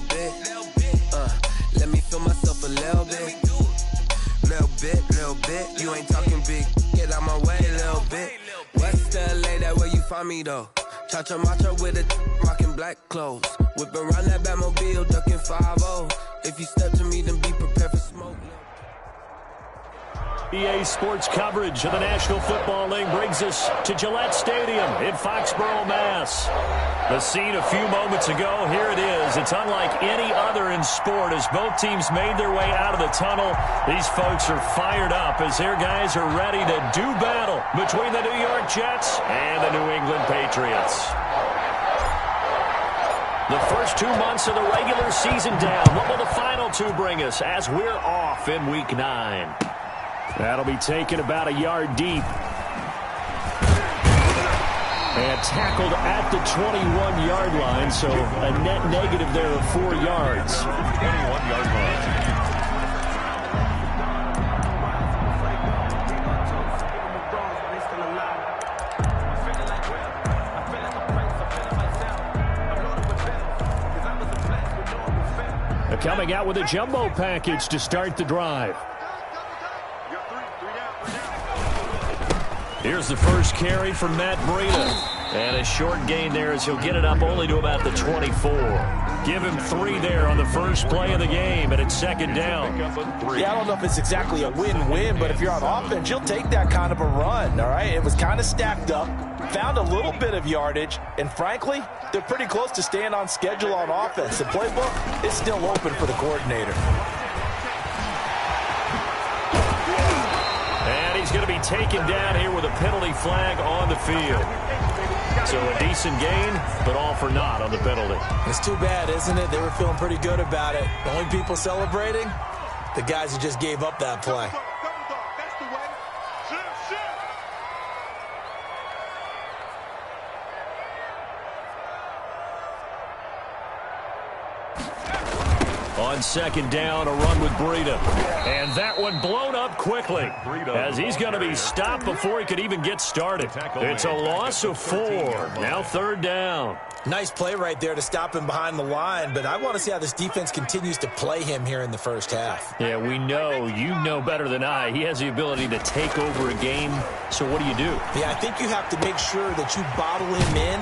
bit. Let me feel myself a little bit. Little bit. You ain't talking big. Get out my way, little bit. West LA, that where you find me though. Cha-cha matcha with a rockin' black clothes. Whip around that Batmobile, ducking 5-0. If you step to me, then be prepared for smoke. EA Sports coverage of the National Football League brings us to Gillette Stadium in Foxborough, Mass. The scene a few moments ago, here it is. It's unlike any other in sport as both teams made their way out of the tunnel. These folks are fired up as their guys are ready to do battle between the New York Jets and the New England Patriots. The first 2 months of the regular season down. What will the final two bring us as we're off in Week 9? That'll be taken about a yard deep. And tackled at the 21-yard line, so a net negative there of 4 yards. 21-yard line. They're coming out with a jumbo package to start the drive. Here's the first carry from Matt Breida. And a short gain there as he'll get it up only to about the 24. Give him 3 there on the first play of the game, and it's second down. Yeah, I don't know if it's exactly a win-win, but if you're on offense, you'll take that kind of a run, all right? It was kind of stacked up, found a little bit of yardage, and frankly, they're pretty close to staying on schedule on offense. The playbook is still open for the coordinator. He's going to be taken down here with a penalty flag on the field. So a decent gain, but all for naught on the penalty. It's too bad, isn't it? They were feeling pretty good about it. The only people celebrating, the guys who just gave up that play. On second down, a run with Breida. And that one blown up quickly as he's going to be stopped before he could even get started. It's a loss of 4. Now third down. Nice play right there to stop him behind the line, but I want to see how this defense continues to play him here in the first half. Yeah, we know. You know better than I. He has the ability to take over a game. So what do you do? Yeah, I think you have to make sure that you bottle him in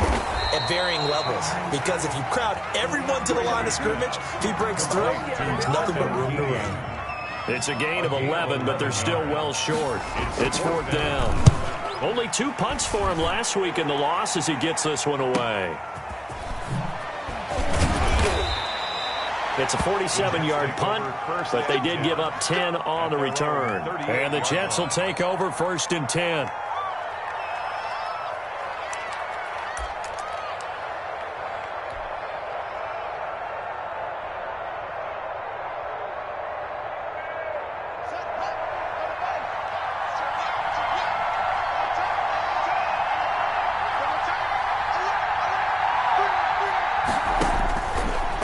at varying levels. Because if you crowd everyone to the line of scrimmage, if he breaks through, there's nothing but room to run. It's a gain of 11, but they're still well short. It's fourth down. Only 2 punts for him last week in the loss as he gets this one away. It's a 47-yard punt, but they did give up 10 on the return. And the Jets will take over first and 10.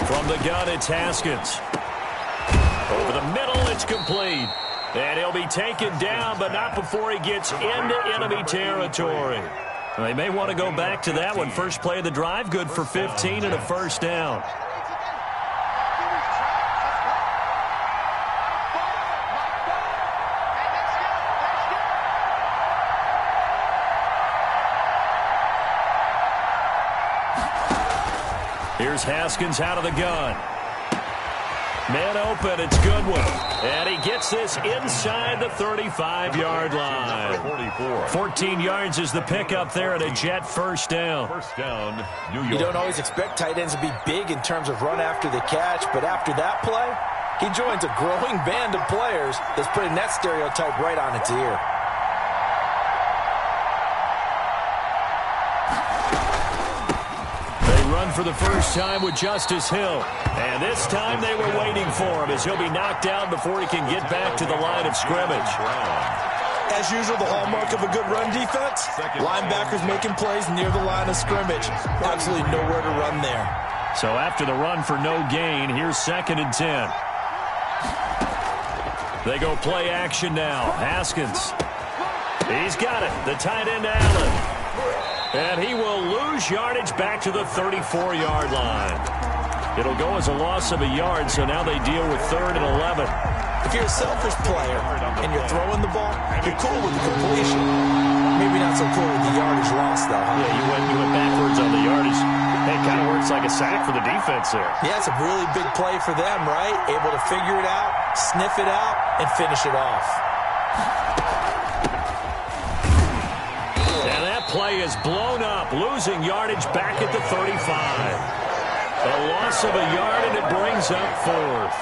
From the gun, it's Haskins. Over the middle, it's complete. And he'll be taken down, but not before he gets into enemy territory. They may want to go back to that one. First play of the drive, good for 15 and a first down. Here's Haskins out of the gun. Man open, it's Goodwin. And he gets this inside the 35-yard line. 14 yards is the pickup there at a Jet first down. New York. You don't always expect tight ends to be big in terms of run after the catch, but after that play, he joins a growing band of players that's putting that stereotype right on its ear. For the first time with Justice Hill. And this time they were waiting for him as he'll be knocked down before he can get back to the line of scrimmage. As usual, the hallmark of a good run defense, linebackers making plays near the line of scrimmage. Absolutely nowhere to run there. So after the run for no gain, here's second and 10. They go play action now. Haskins. He's got it. The tight end Allen. And he will lose yardage back to the 34-yard line. It'll go as a loss of a yard, so now they deal with 3rd and 11. If you're a selfish player and you're throwing the ball, you're cool with the completion. Maybe not so cool with the yardage loss, though. Huh? Yeah, you went backwards on the yardage. Hey, it kind of works like a sack for the defense there. Yeah, it's a really big play for them, right? Able to figure it out, sniff it out, and finish it off. And that play is blown up, losing yardage back at the 35. A loss of a yard, and it brings up 4th.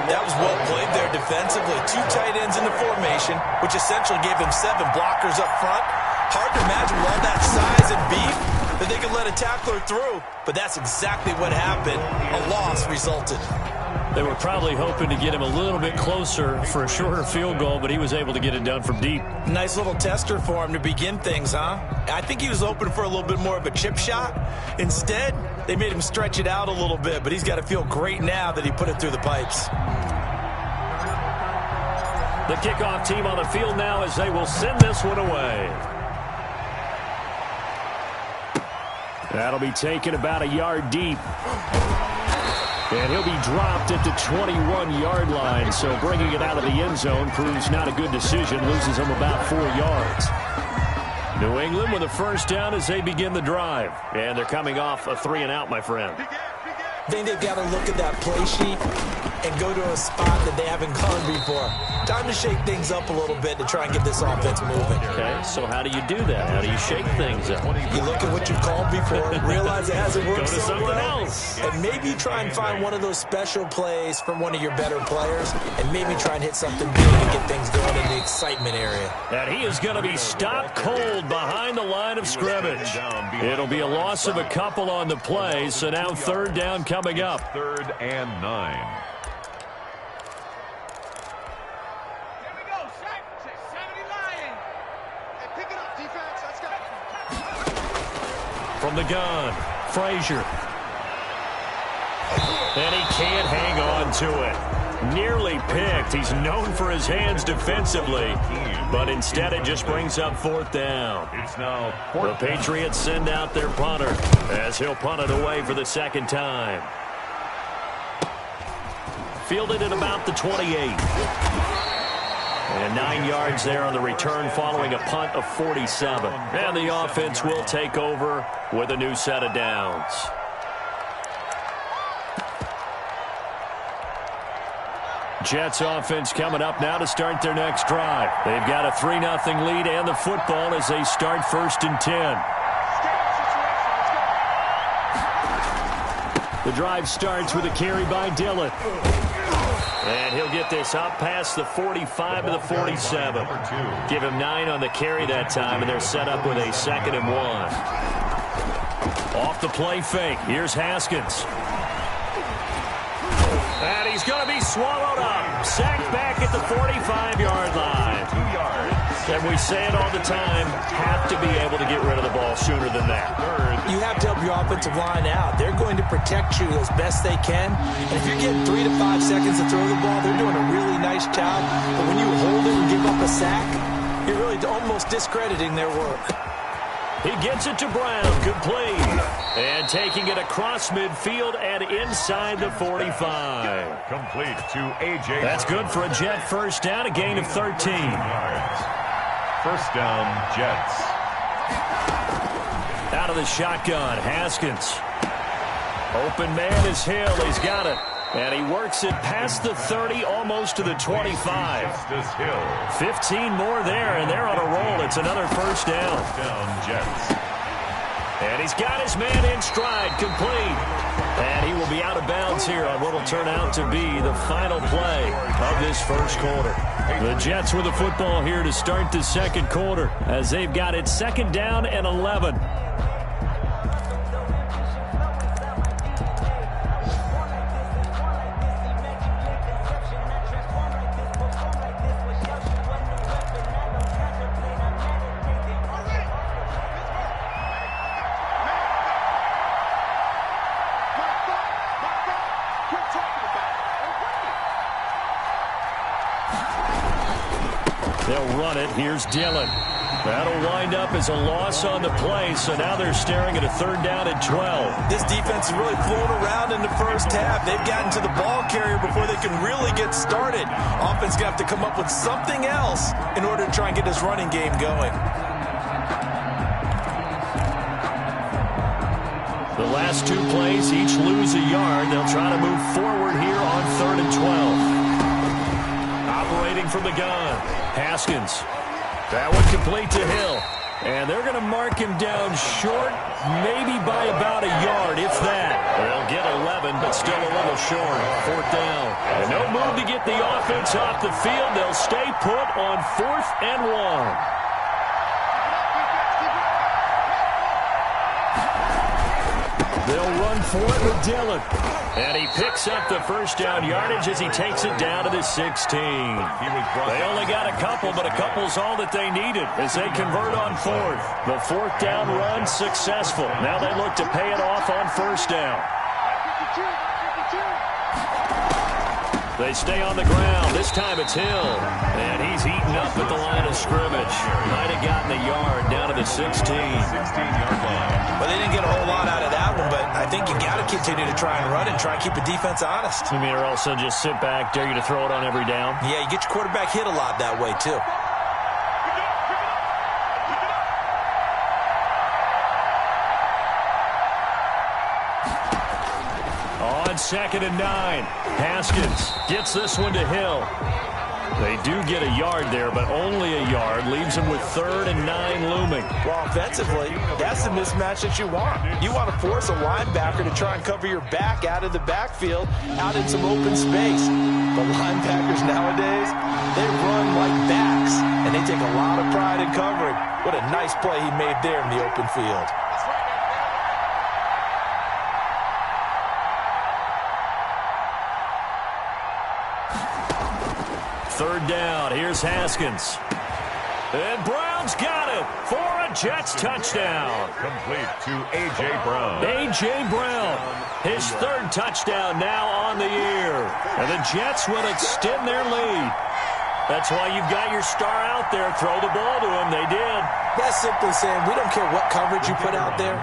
That was well played there defensively. 2 tight ends in the formation, which essentially gave them 7 blockers up front. Hard to imagine with all that size and beef that they could let a tackler through, but that's exactly what happened. A loss resulted. They were probably hoping to get him a little bit closer for a shorter field goal, but he was able to get it done from deep. Nice little tester for him to begin things, huh? I think he was hoping for a little bit more of a chip shot. Instead, they made him stretch it out a little bit, but he's got to feel great now that he put it through the pipes. The kickoff team on the field now as they will send this one away. That'll be taken about a yard deep. And he'll be dropped at the 21-yard line, so bringing it out of the end zone proves not a good decision, loses him about 4 yards. New England with a first down as they begin the drive. And they're coming off a 3-and-out, my friend. I think they've got to look at that play sheet and go to a spot that they haven't gone before. Time to shake things up a little bit to try and get this offense moving. Okay, so how do you do that? How do you shake things up? You look at what you've called before, realize it hasn't worked Go to so something well, else. and maybe try and find one of those special plays from one of your better players, and maybe try and hit something big to get things going in the excitement area. And he is going to be stopped cold behind the line of scrimmage. It'll be a loss of a couple on the play, so now 3rd down coming up. 3rd and 9. From the gun, Frazier. And he can't hang on to it. Nearly picked. He's known for his hands defensively, but instead it just brings up 4th down. It's now The Patriots send out their punter as he'll punt it away for the 2nd time. Fielded at about the 28. And 9 yards there on the return following a punt of 47. And the offense will take over with a new set of downs. Jets offense coming up now to start their next drive. They've got a 3-0 lead and the football as they start 1st and 10. The drive starts with a carry by Dillon. And he'll get this up past the 45 to the 47. Give him 9 on the carry that time, and they're set up with a 2nd and 1. Off the play fake. Here's Haskins. And he's going to be swallowed up. Sacked back at the 45-yard line. 2 yards. And we say it all the time, have to be able to get rid of the ball sooner than that. You have to help your offensive line out. They're going to protect you as best they can. And if you're getting 3 to 5 seconds to throw the ball, they're doing a really nice job. But when you hold it and give up a sack, you're really almost discrediting their work. He gets it to Brown, complete. And taking it across midfield and inside the 45. Complete to A.J. That's good for a Jet first down, a gain of 13. yards. First down, Jets. Out of the shotgun, Haskins. Open man is Hill. He's got it. And he works it past the 30, almost to the 25. Justice Hill. 15 more there, and they're on a roll. It's another first down. Down, Jets. And he's got his man in stride, complete. And he will be out of bounds here on what will turn out to be the final play of this first quarter. The Jets with the football here to start the second quarter as they've got it 2nd down and 11. They'll run it. Here's Dillon. That'll wind up as a loss on the play, so now they're staring at a 3rd down and 12. This defense is really flown around in the first half. They've gotten to the ball carrier before they can really get started. Offense going to have to come up with something else in order to try and get this running game going. The last 2 plays each lose a yard. They'll try to move forward here on 3rd and 12. Operating from the gun, Haskins. That one complete to Hill. And they're going to mark him down short, maybe by about a yard, if that. They'll get 11, but still a little short. 4th down. And no move to get the offense off the field. They'll stay put on 4th and 1. They'll run for it with Dillon. And he picks up the 1st down yardage as he takes it down to the 16. They only got a couple, but a couple's all that they needed as they convert on 4th. The 4th down run successful. Now they look to pay it off on 1st down. They stay on the ground. This time it's Hill. And he's eaten up at the line of scrimmage. Might have gotten a yard down to the 16-yard line. Well, they didn't get a whole lot out of that one, but I think you got to continue to try and run and try and keep the defense honest. You mean, or also just sit back, dare you to throw it on every down? Yeah, you get your quarterback hit a lot that way, too. On 2nd and 9, Haskins gets this one to Hill. They do get a yard there, but only a yard. Leaves them with 3rd and 9 looming. Well, offensively, that's the mismatch that you want. You want to force a linebacker to try and cover your back out of the backfield, out in some open space. The linebackers nowadays, they run like backs, and they take a lot of pride in covering. What a nice play he made there in the open field. Third down. Here's Haskins. And Brown's got it for a Jets touchdown. Complete to A.J. Brown. A.J. Brown, his 3rd touchdown now on the year. And the Jets will extend their lead. That's why you've got your star out there. Throw the ball to him. They did. That's simply saying we don't care what coverage you put out there.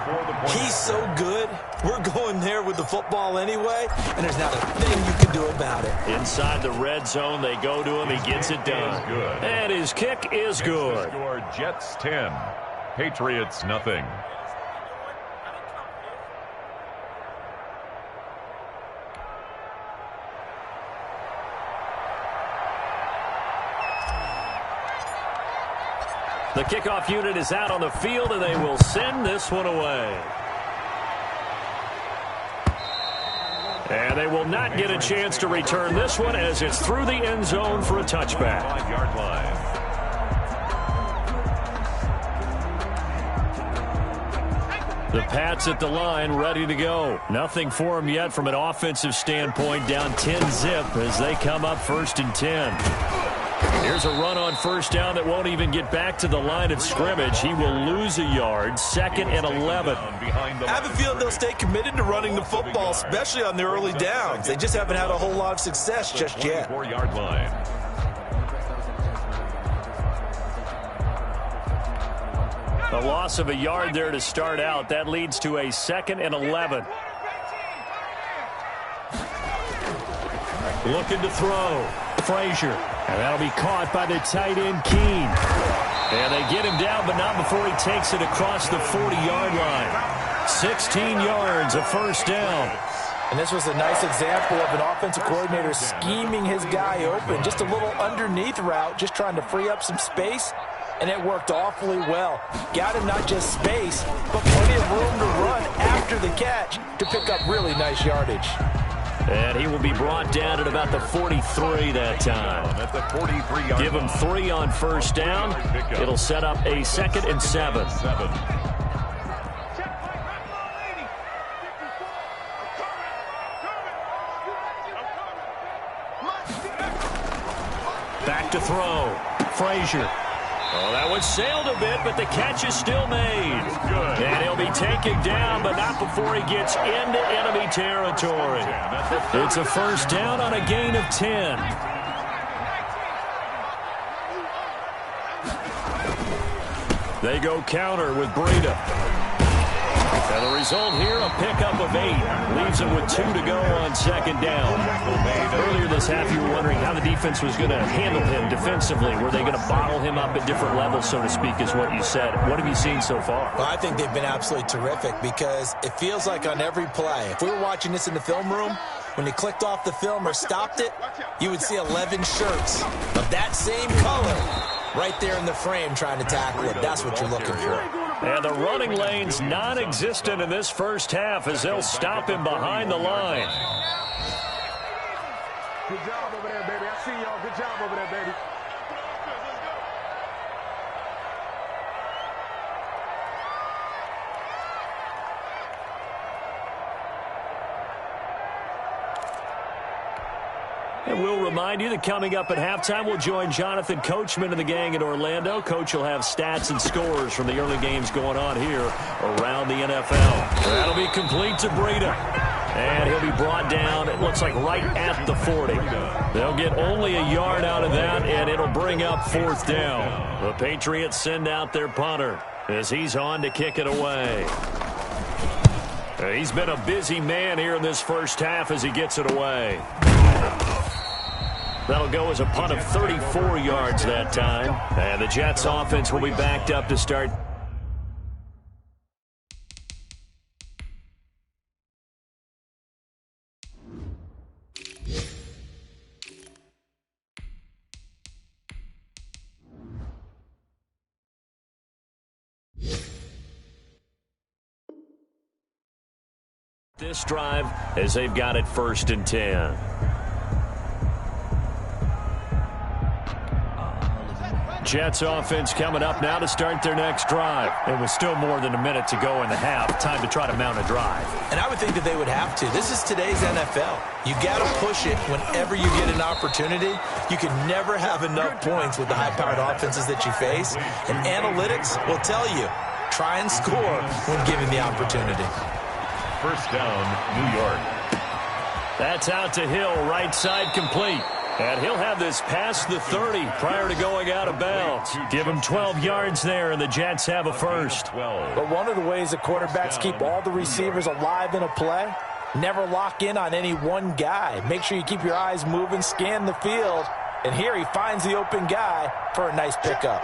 He's so good. We're going there with the football anyway, and there's not a thing you can do about it. Inside the red zone, they go to him. He gets it done. And his kick is good. Score Jets 10, Patriots nothing. The kickoff unit is out on the field, and they will send this one away. And they will not get a chance to return this one as it's through the end zone for a touchback. 5-yard line. The Pats at the line ready to go. Nothing for them yet from an offensive standpoint, down 10-zip as they come up 1st and 10. Here's a run on 1st down that won't even get back to the line of scrimmage. He will lose a yard. 2nd and 11. I have a feeling they'll stay committed to running the football, especially on their early downs. They just haven't had a whole lot of success just yet. 4-yard line. A loss of a yard there to start out. That leads to a 2nd and 11. Looking to throw. Frazier. And that'll be caught by the tight end, Keene. And they get him down, but not before he takes it across the 40-yard line. 16 yards, a 1st down. And this was a nice example of an offensive coordinator scheming his guy open. Just a little underneath route, just trying to free up some space. And it worked awfully well. Got him not just space, but plenty of room to run after the catch to pick up really nice yardage. And he will be brought down at about the 43 that time. At the 43-yard Give him 3 on 1st down. It'll set up a 2nd and 7. Back to throw. Frazier. Oh, that one sailed a bit, but the catch is still made. And he'll be taken down, but not before he gets into enemy territory. It's a 1st down on a gain of 10. They go counter with Breida. And the result here, a pickup of 8. Leaves them with 2 to go on second down. Earlier this half, you were wondering how the defense was going to handle him defensively. Were they going to bottle him up at different levels, so to speak, is what you said. What have you seen so far? Well, I think they've been absolutely terrific because it feels like on every play, if we were watching this in the film room, when you clicked off the film or stopped it, you would see 11 shirts of that same color right there in the frame trying to tackle it. That's what you're looking for. And the running lane's non-existent in this first half as they'll stop him behind the line. Good job over there, baby. I see y'all. Good job over there, baby. And we'll remind you that coming up at halftime, we'll join Jonathan Coachman and the gang in Orlando. Coach will have stats and scores from the early games going on here around the NFL. That'll be complete to Breida. And he'll be brought down, it looks like right at the 40. They'll get only a yard out of that, and it'll bring up 4th down. The Patriots send out their punter as he's on to kick it away. He's been a busy man here in this first half as he gets it away. That'll go as a punt of 34 yards that time. And the Jets offense will be backed up to start. This drive as they've got it 1st and 10. Jets offense coming up now to start their next drive. It was still more than a minute to go in the half. Time to try to mount a drive. And I would think that they would have to. This is today's NFL. You got to push it whenever you get an opportunity. You can never have enough points with the high-powered offenses that you face. And analytics will tell you, try and score when given the opportunity. 1st down, New York. That's out to Hill, right side complete. And he'll have this past the 30 prior to going out of bounds. Give him 12 yards there, and the Jets have a first. But one of the ways that quarterbacks keep all the receivers alive in a play, never lock in on any one guy. Make sure you keep your eyes moving, scan the field. And here he finds the open guy for a nice pickup.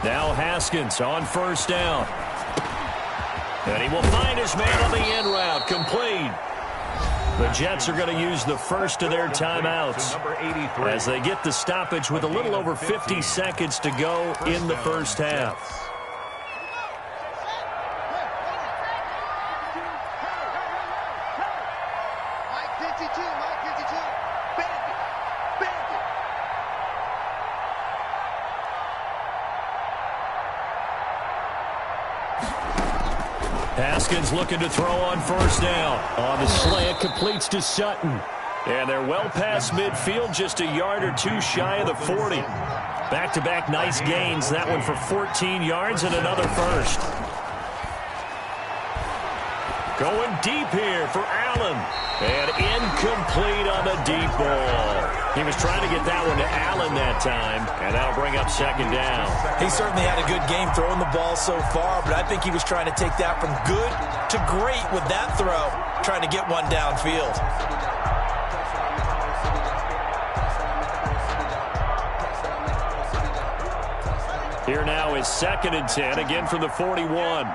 Now Haskins on 1st down. And he will find his man on the end route, complete. The Jets are going to use the first of their timeouts as they get the stoppage with a little over 50 seconds to go in the first half. Haskins looking to throw on 1st down. On the slant, completes to Sutton. And they're well past midfield, just a yard or 2 shy of the 40. Back-to-back nice gains. That one for 14 yards and another first. Going deep here for Allen. And incomplete on the deep ball. He was trying to get that one to Allen that time, and that'll bring up 2nd down. He certainly had a good game throwing the ball so far, but I think he was trying to take that from good to great with that throw, trying to get one downfield. Here now is 2nd and 10, again from the 41.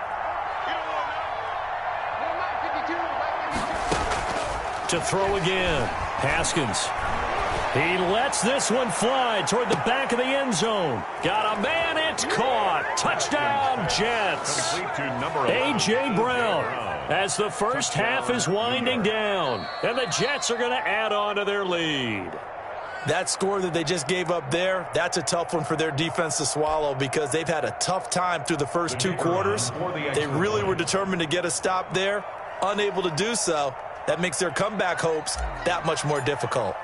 To throw again, Haskins. He lets this one fly toward the back of the end zone. Got a man, it's caught. Touchdown, Jets. A.J. Brown as the first half is winding down. And the Jets are going to add on to their lead. That score that they just gave up there, that's a tough one for their defense to swallow because they've had a tough time through the first 2 quarters. They really were determined to get a stop there, unable to do so. That makes their comeback hopes that much more difficult.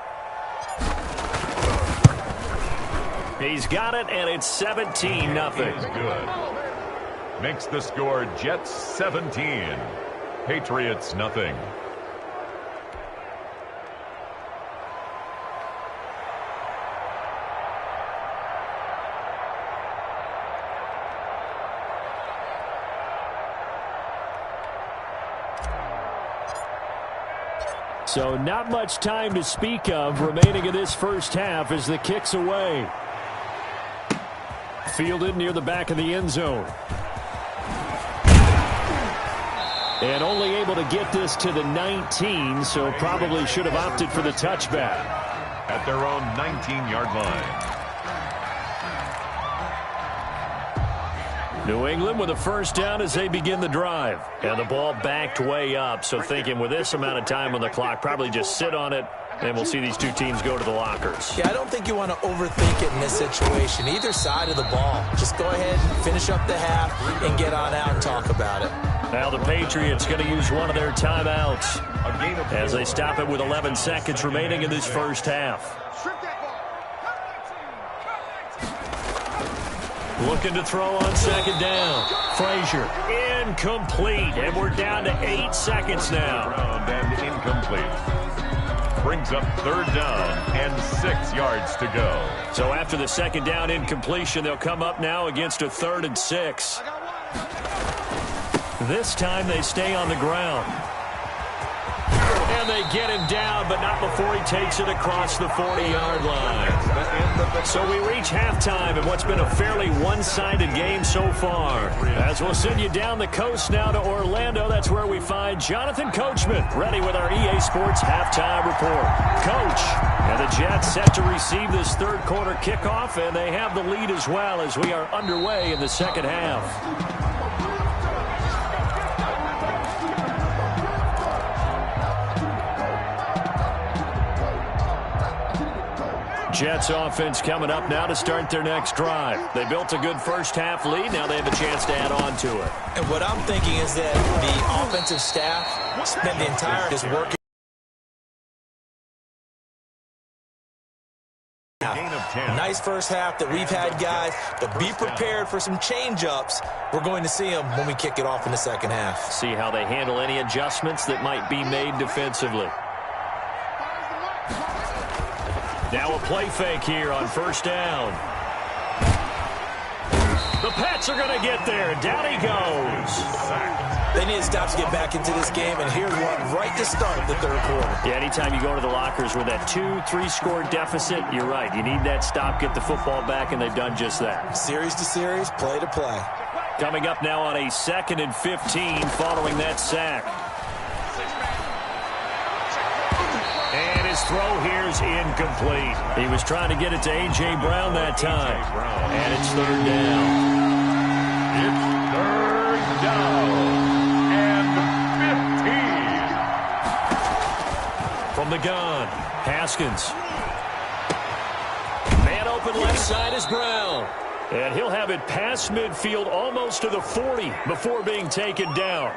He's got it, and it's 17-0. Good. Makes the score Jets 17, Patriots nothing. So not much time to speak of remaining in this first half as the kick's away. Fielded near the back of the end zone. And only able to get this to the 19, so probably should have opted for the touchback. At their own 19-yard line. New England with a first down as they begin the drive. And the ball backed way up, so thinking with this amount of time on the clock, probably just sit on it, and we'll see these two teams go to the lockers. Yeah, I don't think you want to overthink it in this situation. Either side of the ball. Just go ahead, finish up the half, and get on out and talk about it. Now the Patriots going to use one of their timeouts as they stop it with 11 seconds remaining in this first half. Looking to throw on second down. Frazier, incomplete. And we're down to 8 seconds now. And incomplete. Brings up third down and 6 yards to go. So after the second down incompletion, they'll come up now against a 3rd and 6. This time they stay on the ground. And they get him down, but not before he takes it across the 40-yard line. So we reach halftime in what's been a fairly one-sided game so far. As we'll send you down the coast now to Orlando, that's where we find Jonathan Coachman, ready with our EA Sports halftime report. Coach, and the Jets set to receive this third quarter kickoff, and they have the lead as well as we are underway in the second half. Jets offense coming up now to start their next drive. They built a good first half lead. Now they have a chance to add on to it. And what I'm thinking is that the offensive staff spent the entire just working. Nice first half that we've had, guys, but be prepared for some change-ups. We're going to see them when we kick it off in the second half. See how they handle any adjustments that might be made defensively. Now a play fake here on first down. The Pats are going to get there. Down he goes. They need to stop to get back into this game, and here's one right to start the third quarter. Yeah, anytime you go to the lockers with that 2-3 score deficit, you're right. You need that stop, get the football back, and they've done just that. Series to series, play to play. Coming up now on a 2nd and 15 following that sack. And his throw here is incomplete. He was trying to get it to A.J. Brown that time. And it's third down. It's third down and 15. From the gun, Haskins. Man open left side is Brown. And he'll have it past midfield almost to the 40 before being taken down.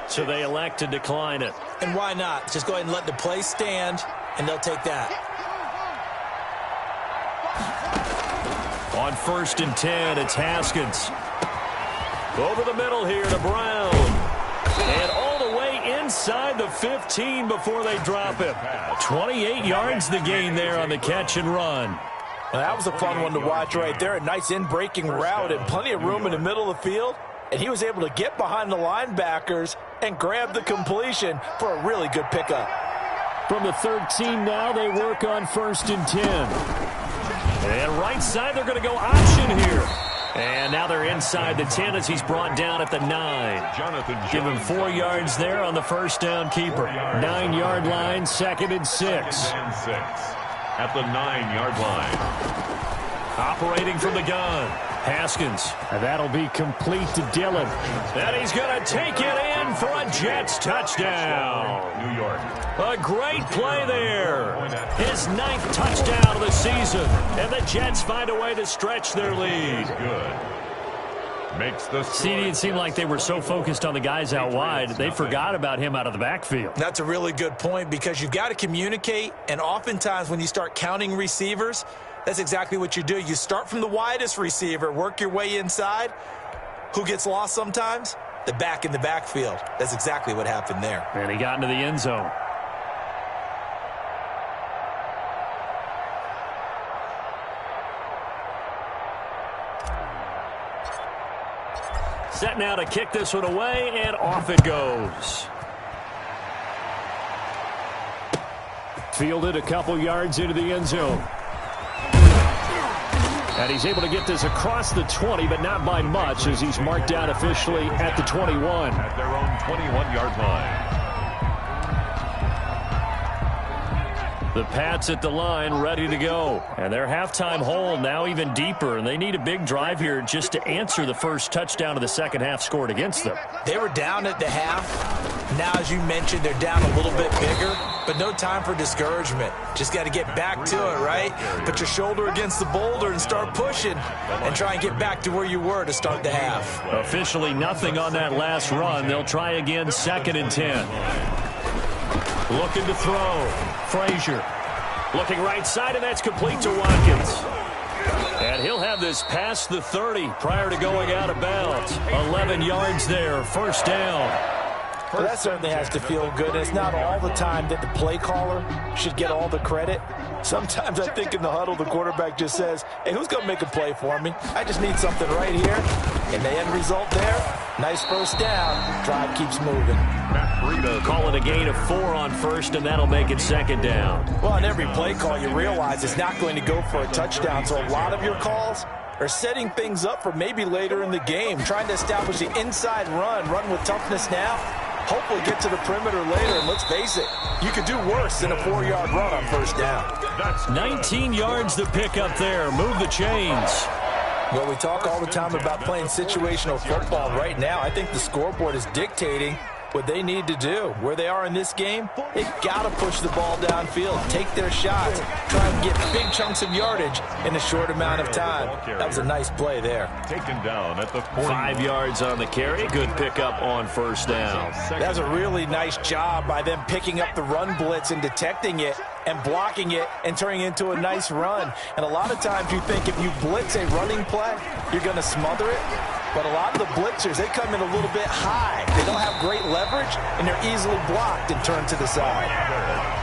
So they elect to decline it. And why not? Just go ahead and let the play stand, and they'll take that. On 1st and 10, it's Haskins. Over the middle here to Brown. And all the way inside the 15 before they drop him. 28 yards the gain there on the catch and run. Well, that was a fun one to watch right there. A nice in-breaking route and plenty of room in the middle of the field. And he was able to get behind the linebackers and grab the completion for a really good pickup. From the 13 now, they work on 1st and 10. And right side, they're going to go option here. And now they're inside the 10 as he's brought down at the 9. Give him 4 yards there on the first down keeper. 9-yard line, 2nd and 6. At the 9-yard line. Operating from the gun, Haskins. And that'll be complete to Dillon. And he's going to take it in for a Jets touchdown. New York. A great play there. His 9th touchdown of the season. And the Jets find a way to stretch their lead. Good. Makes the See, it seemed like they were so focused on the guys out wide, they forgot about him out of the backfield. That's a really good point because you've got to communicate, and oftentimes when you start counting receivers, that's exactly what you do. You start from the widest receiver, work your way inside. Who gets lost sometimes? The back in the backfield. That's exactly what happened there. And he got into the end zone. Set now to kick this one away, and off it goes. Fielded a couple yards into the end zone. And he's able to get this across the 20, but not by much, as he's marked down officially at the 21. At their own 21-yard line. The Pats at the line, ready to go. And their halftime hole now even deeper, and they need a big drive here just to answer the first touchdown of the second half scored against them. They were down at the half. Now, as you mentioned, they're down a little bit bigger, but no time for discouragement. Just got to get back to it, right? Put your shoulder against the boulder and start pushing and try and get back to where you were to start the half. Officially nothing on that last run. They'll try again, 2nd and 10. Looking to throw. Frazier looking right side, and that's complete to Watkins. And he'll have this past the 30 prior to going out of bounds. 11 yards there, first down. Well, that certainly has to feel good. It's not all the time that the play caller should get all the credit. Sometimes I think in the huddle, the quarterback just says, hey, who's going to make a play for me? I just need something right here. And the end result there, nice first down. Drive keeps moving. Call it a gain of 4 on first, and that'll make it 2nd down. Well, on every play call, you realize it's not going to go for a touchdown. So a lot of your calls are setting things up for maybe later in the game, trying to establish the inside run with toughness now. Hopefully get to the perimeter later, and let's face it, you could do worse than a 4-yard run on first down. That's 19 yards to pick up there. Move the chains. Well, we talk all the time about playing situational football. Right now, I think the scoreboard is dictating what they need to do. Where they are in this game, they've got to push the ball downfield, take their shots, try and get big chunks of yardage in a short amount of time. That was a nice play there. Taken down at the 40. 5 yards on the carry. Good pickup on first down. That's a really nice job by them picking up the run blitz and detecting it and blocking it and turning it into a nice run. And a lot of times you think if you blitz a running play, you're going to smother it. But a lot of the blitzers, they come in a little bit high. They don't have great leverage, and they're easily blocked and turned to the side.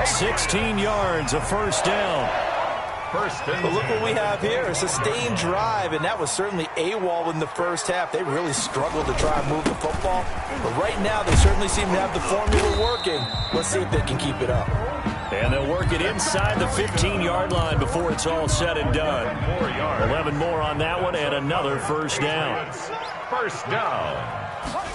16 yards, a first down. But look what we have here, a sustained drive, and that was certainly AWOL in the first half. They really struggled to try and move the football. But right now, they certainly seem to have the formula working. Let's see if they can keep it up. And they'll work it inside the 15-yard line before it's all said and done. 11 more on that one, and another first down. First down.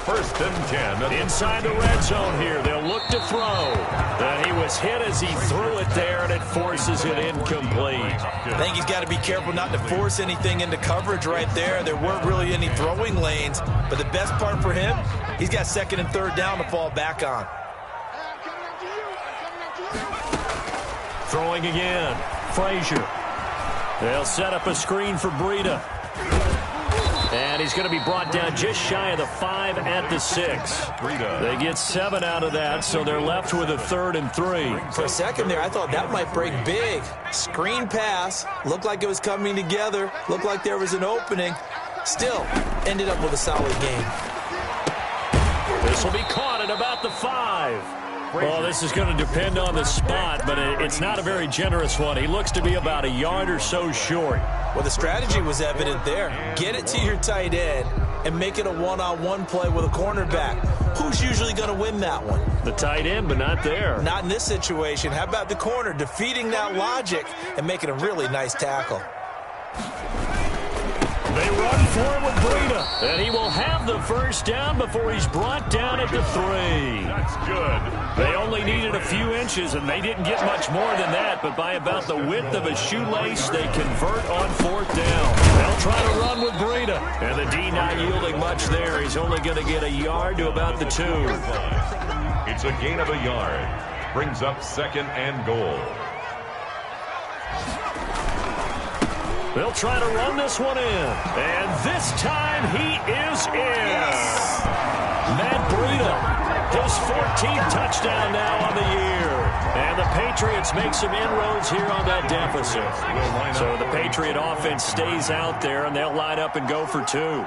1st and 10. Inside the red zone here. They'll look to throw. And he was hit as he threw it there, and it forces it incomplete. I think he's got to be careful not to force anything into coverage right there. There weren't really any throwing lanes. But the best part for him, he's got 2nd and 3rd down to fall back on. Throwing again. Frazier. They'll set up a screen for Breida. And he's going to be brought down just shy of the 5 at the 6. They get 7 out of that, so they're left with a 3rd and 3. For a second there, I thought that might break big. Screen pass. Looked like it was coming together. Looked like there was an opening. Still, ended up with a solid game. This will be caught at about the 5. Well, this is going to depend on the spot, but it's not a very generous one. He looks to be about a yard or so short. Well, the strategy was evident there. Get it to your tight end and make it a one-on-one play with a cornerback. Who's usually going to win that one? The tight end, but not there. Not in this situation. How about the corner defeating that logic and making a really nice tackle? They run for it with Breida, and he will have the first down before he's brought down at the 3. That's good. They only needed a few inches, and they didn't get much more than that, but by about the width of a shoelace, they convert on 4th down. They'll try to run with Breida, and the D not yielding much there. He's only going to get a yard to about the 2. It's a gain of a yard. Brings up 2nd and goal. They'll try to run this one in. And this time he is in. Yes. Matt Breida, his 14th touchdown now on the year. And the Patriots make some inroads here on that deficit. So the Patriot offense stays out there, and they'll line up and go for 2.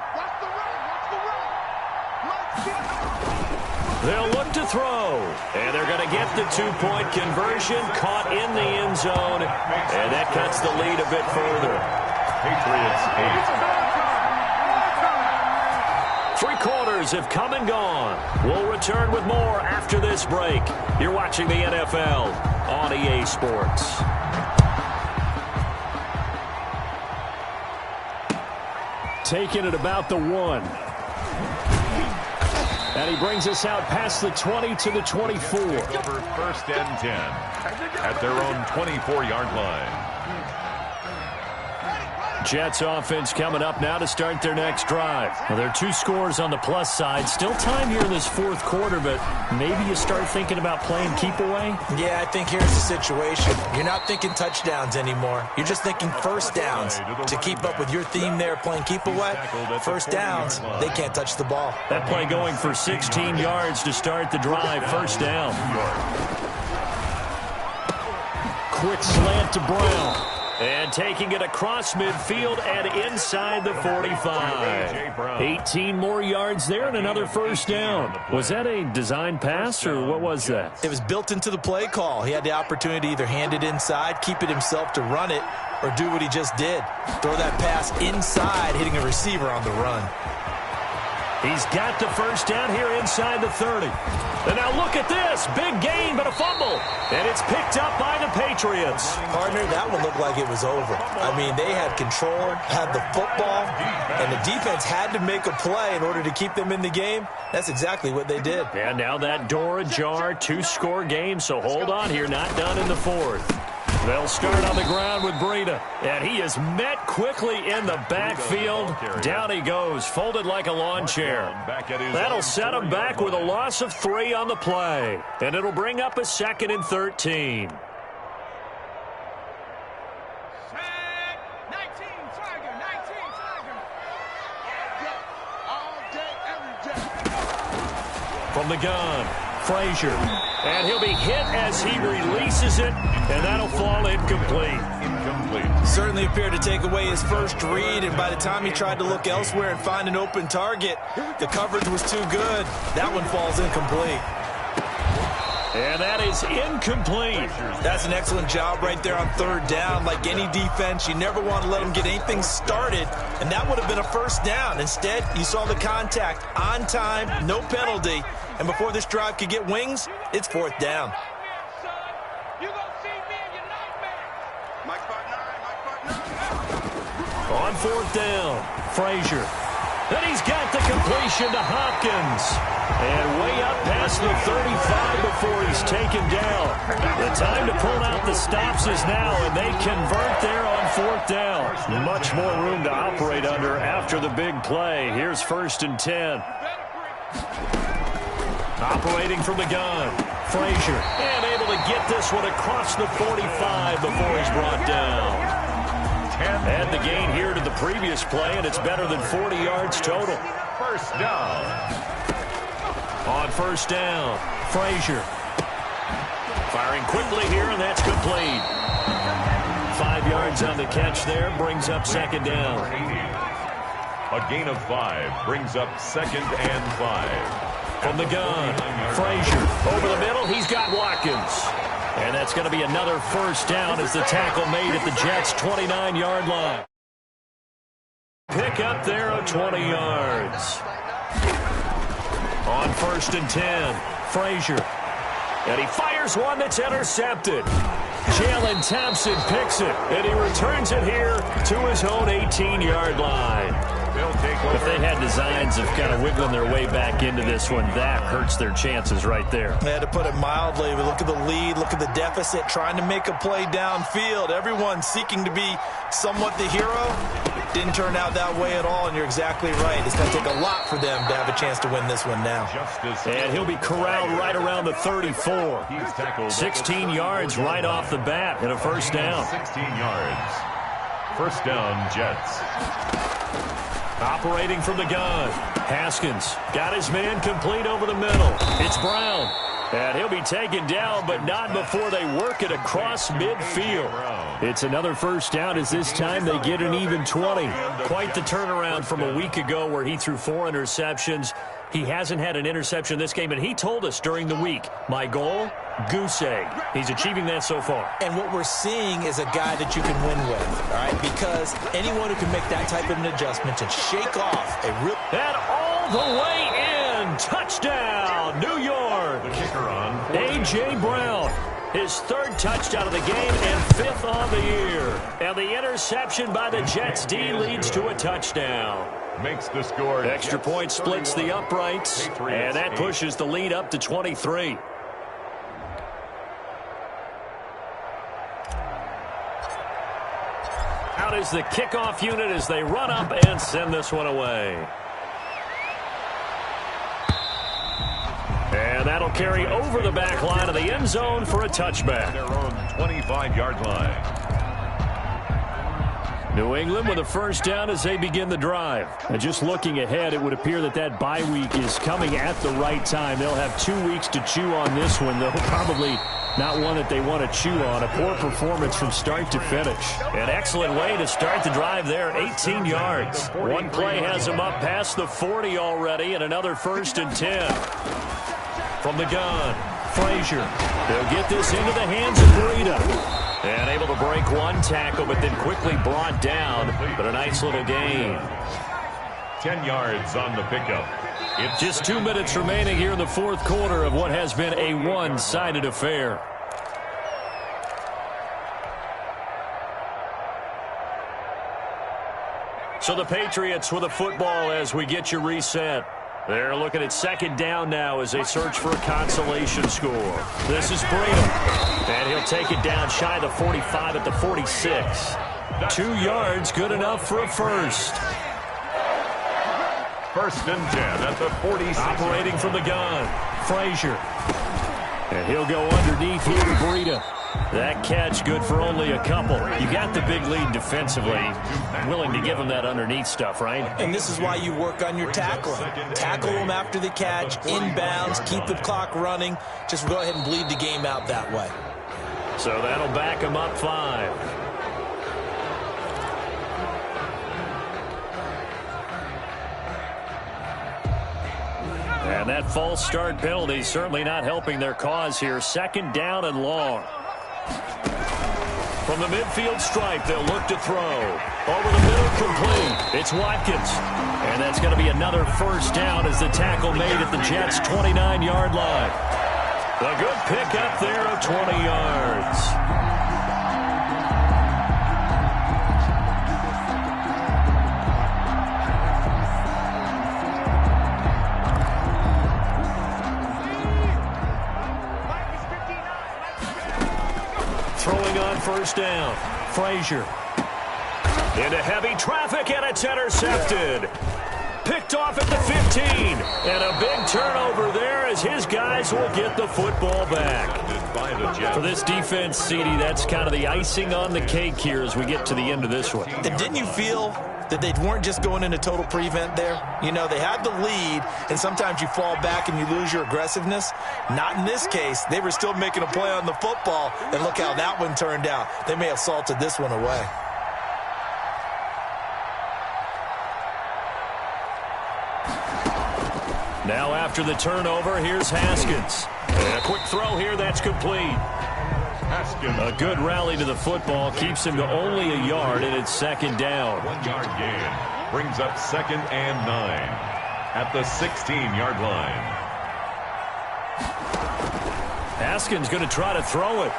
They'll look to throw, and they're going to get the 2-point conversion, caught in the end zone, and that cuts the lead a bit further. Patriots 8. 3 quarters quarters have come and gone. We'll return with more after this break. You're watching the NFL on EA Sports. Taking it about the 1. And he brings us out past the 20 to the 24. Over 1st and 10 at their own 24-yard line. Jets offense coming up now to start their next drive. Well, there are 2 scores on the plus side. Still time here in this 4th quarter, but maybe you start thinking about playing keep away? Yeah, I think here's the situation. You're not thinking touchdowns anymore. You're just thinking first downs. To keep up with your theme there, playing keep away, first downs, they can't touch the ball. That play going for 16 yards to start the drive. First down. Quick slant to Brown. And taking it across midfield and inside the 45. 18 more yards there and another first down. Was that a design pass or what was that? It was built into the play call. He had the opportunity to either hand it inside, keep it himself to run it, or do what he just did. Throw that pass inside, hitting a receiver on the run. He's got the first down here inside the 30. And now look at this. Big gain, but a fumble. And it's picked up by the Patriots. Partner, that one looked like it was over. I mean, they had control, had the football, and the defense had to make a play in order to keep them in the game. That's exactly what they did. And now that door ajar, 2-score game, so hold on here. Not done in the 4th. They'll start on the ground with Breida. And he is met quickly in the backfield. Down he goes, folded like a lawn chair. That'll set him back with a loss of 3 on the play. And it'll bring up a 2nd and 13. From the gun, Frazier. And he'll be hit as he releases it, and that'll fall incomplete. Certainly appeared to take away his first read, and by the time he tried to look elsewhere and find an open target, the coverage was too good. That one falls incomplete. And that is incomplete. That's an excellent job right there on 3rd down. Like any defense, you never want to let them get anything started, and that would have been a first down. Instead, you saw the contact on time, no penalty, and before this drive could get wings, it's 4th down. On 4th down, Frazier. Then he's got the completion to Hopkins. And way up past the 35 before he's taken down. The time to pull out the stops is now, and they convert there on 4th down. Much more room to operate under after the big play. Here's 1st and 10. Operating from the gun, Frazier. And able to get this one across the 45 before he's brought down. Add the gain here to the previous play, and it's better than 40 yards total. First down. On 1st down, Frazier. Firing quickly here, and that's complete. 5 yards on the catch there, brings up 2nd down. A gain of 5 brings up 2nd and 5. From the gun, Frazier. Over the middle, he's got Watkins. And that's going to be another first down as the tackle made at the Jets' 29-yard line. Pick up there of 20 yards. On 1st and 10, Frazier. And he fires one that's intercepted. Jalen Thompson picks it, and he returns it here to his own 18-yard line. If they had designs of kind of wiggling their way back into this one, that hurts their chances right there. They had to put it mildly. We look at the lead, look at the deficit, trying to make a play downfield. Everyone seeking to be somewhat the hero. Didn't turn out that way at all, and you're exactly right. It's going to take a lot for them to have a chance to win this one now. And he'll be corralled right around the 34. 16 yards right off the bat and a first down. 16 yards. First down, Jets. Operating from the gun, Haskins got his man complete over the middle. It's Brown. And he'll be taken down, but not before they work it across midfield. It's another first down as this time they get an even 20. Quite the turnaround from a week ago where he threw 4 interceptions. He hasn't had an interception this game, and he told us during the week, my goal, goose egg. He's achieving that so far. And what we're seeing is a guy that you can win with, all right? Because anyone who can make that type of an adjustment and shake off a real... And all the way in. And touchdown, New York. The kicker on. A.J. Brown. His third touchdown of the game and fifth on the year. And the interception by the Jets D leads to a touchdown. Makes the score. Extra point splits the uprights, and that pushes the lead up to 23. Out is the kickoff unit as they run up and send this one away. And that'll carry over the back line of the end zone for a touchback. Their own 25-yard line. New England with a first down as they begin the drive. And just looking ahead, it would appear that that bye week is coming at the right time. They'll have 2 weeks to chew on this one, though probably not one that they want to chew on. A poor performance from start to finish. An excellent way to start the drive there, 18 yards. One play has them up past the 40 already, and another 1st and 10. From the gun, Frazier. They'll get this into the hands of Breida. And able to break one tackle, but then quickly brought down. But a nice little gain. 10 yards on the pickup. It's just 2 minutes remaining here in the fourth quarter of what has been a one-sided affair. So the Patriots with a football as we get you reset. They're looking at second down now as they search for a consolation score. This is Breida. And he'll take it down shy of the 45 at the 46. 2 yards, good enough for a first. 1st and 10 at the 46. Operating from the gun, Frazier. And he'll go underneath here to Breida. That catch good for only a couple. You got the big lead defensively. Willing to give him that underneath stuff, right? And this is why you work on your tackling. Tackle them after the catch, inbounds, keep the clock running. Just go ahead and bleed the game out that way. So that'll back him up 5. And that false start penalty certainly not helping their cause here. Second down and long. From the midfield stripe, they'll look to throw. Over the middle, complete. It's Watkins. And that's going to be another first down as the tackle made at the Jets' 29-yard line. A good pickup there of 20 yards. Throwing on first down. Frazier. Into heavy traffic, and it's intercepted. Picked off at the 15. And a big turnover there as his guys will get the football back. For this defense, CD, that's kind of the icing on the cake here as we get to the end of this one. And didn't you feel that they weren't just going into total prevent there? You know, they had the lead, and sometimes you fall back and you lose your aggressiveness. Not in this case. They were still making a play on the football, and look how that one turned out. They may have salted this one away. Now after the turnover, here's Haskins. And a quick throw here, that's complete. Haskins. A good rally to the football keeps him to only a yard, and it's second down. 1 yard gain. Brings up 2nd and 9 at the 16-yard line. Haskins going to try to throw it.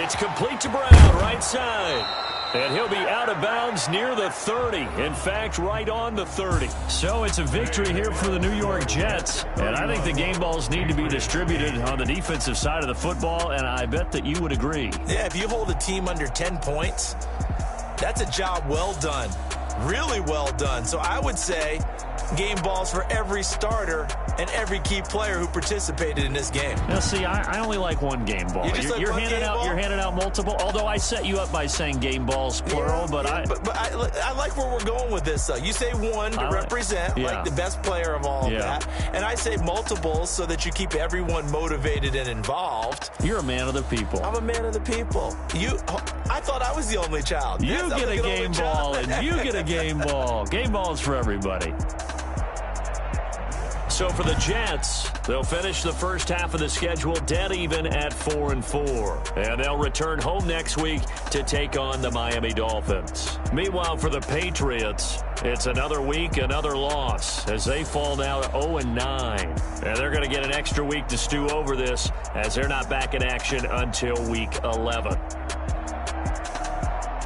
It's complete to Brown, right side. And he'll be out of bounds near the 30. In fact, right on the 30. So it's a victory here for the New York Jets. And I think the game balls need to be distributed on the defensive side of the football, and I bet that you would agree. Yeah, if you hold a team under 10 points, that's a job well done. Really well done. So I would say game balls for every starter and every key player who participated in this game. Now, see, I only like one game ball. You're handing out multiple. Although I set you up by saying game balls plural, but I like where we're going with this. You say one to represent like the best player of all of that, and I say multiples so that you keep everyone motivated and involved. You're a man of the people. I'm a man of the people. I thought I was the only child. You get a game ball, and you get a game ball. Game balls for everybody. So for the Jets, they'll finish the first half of the schedule dead even at 4-4. And they'll return home next week to take on the Miami Dolphins. Meanwhile, for the Patriots, It's another week, another loss, as they fall now to 0-9. And they're going to get an extra week to stew over this, as they're not back in action until week 11.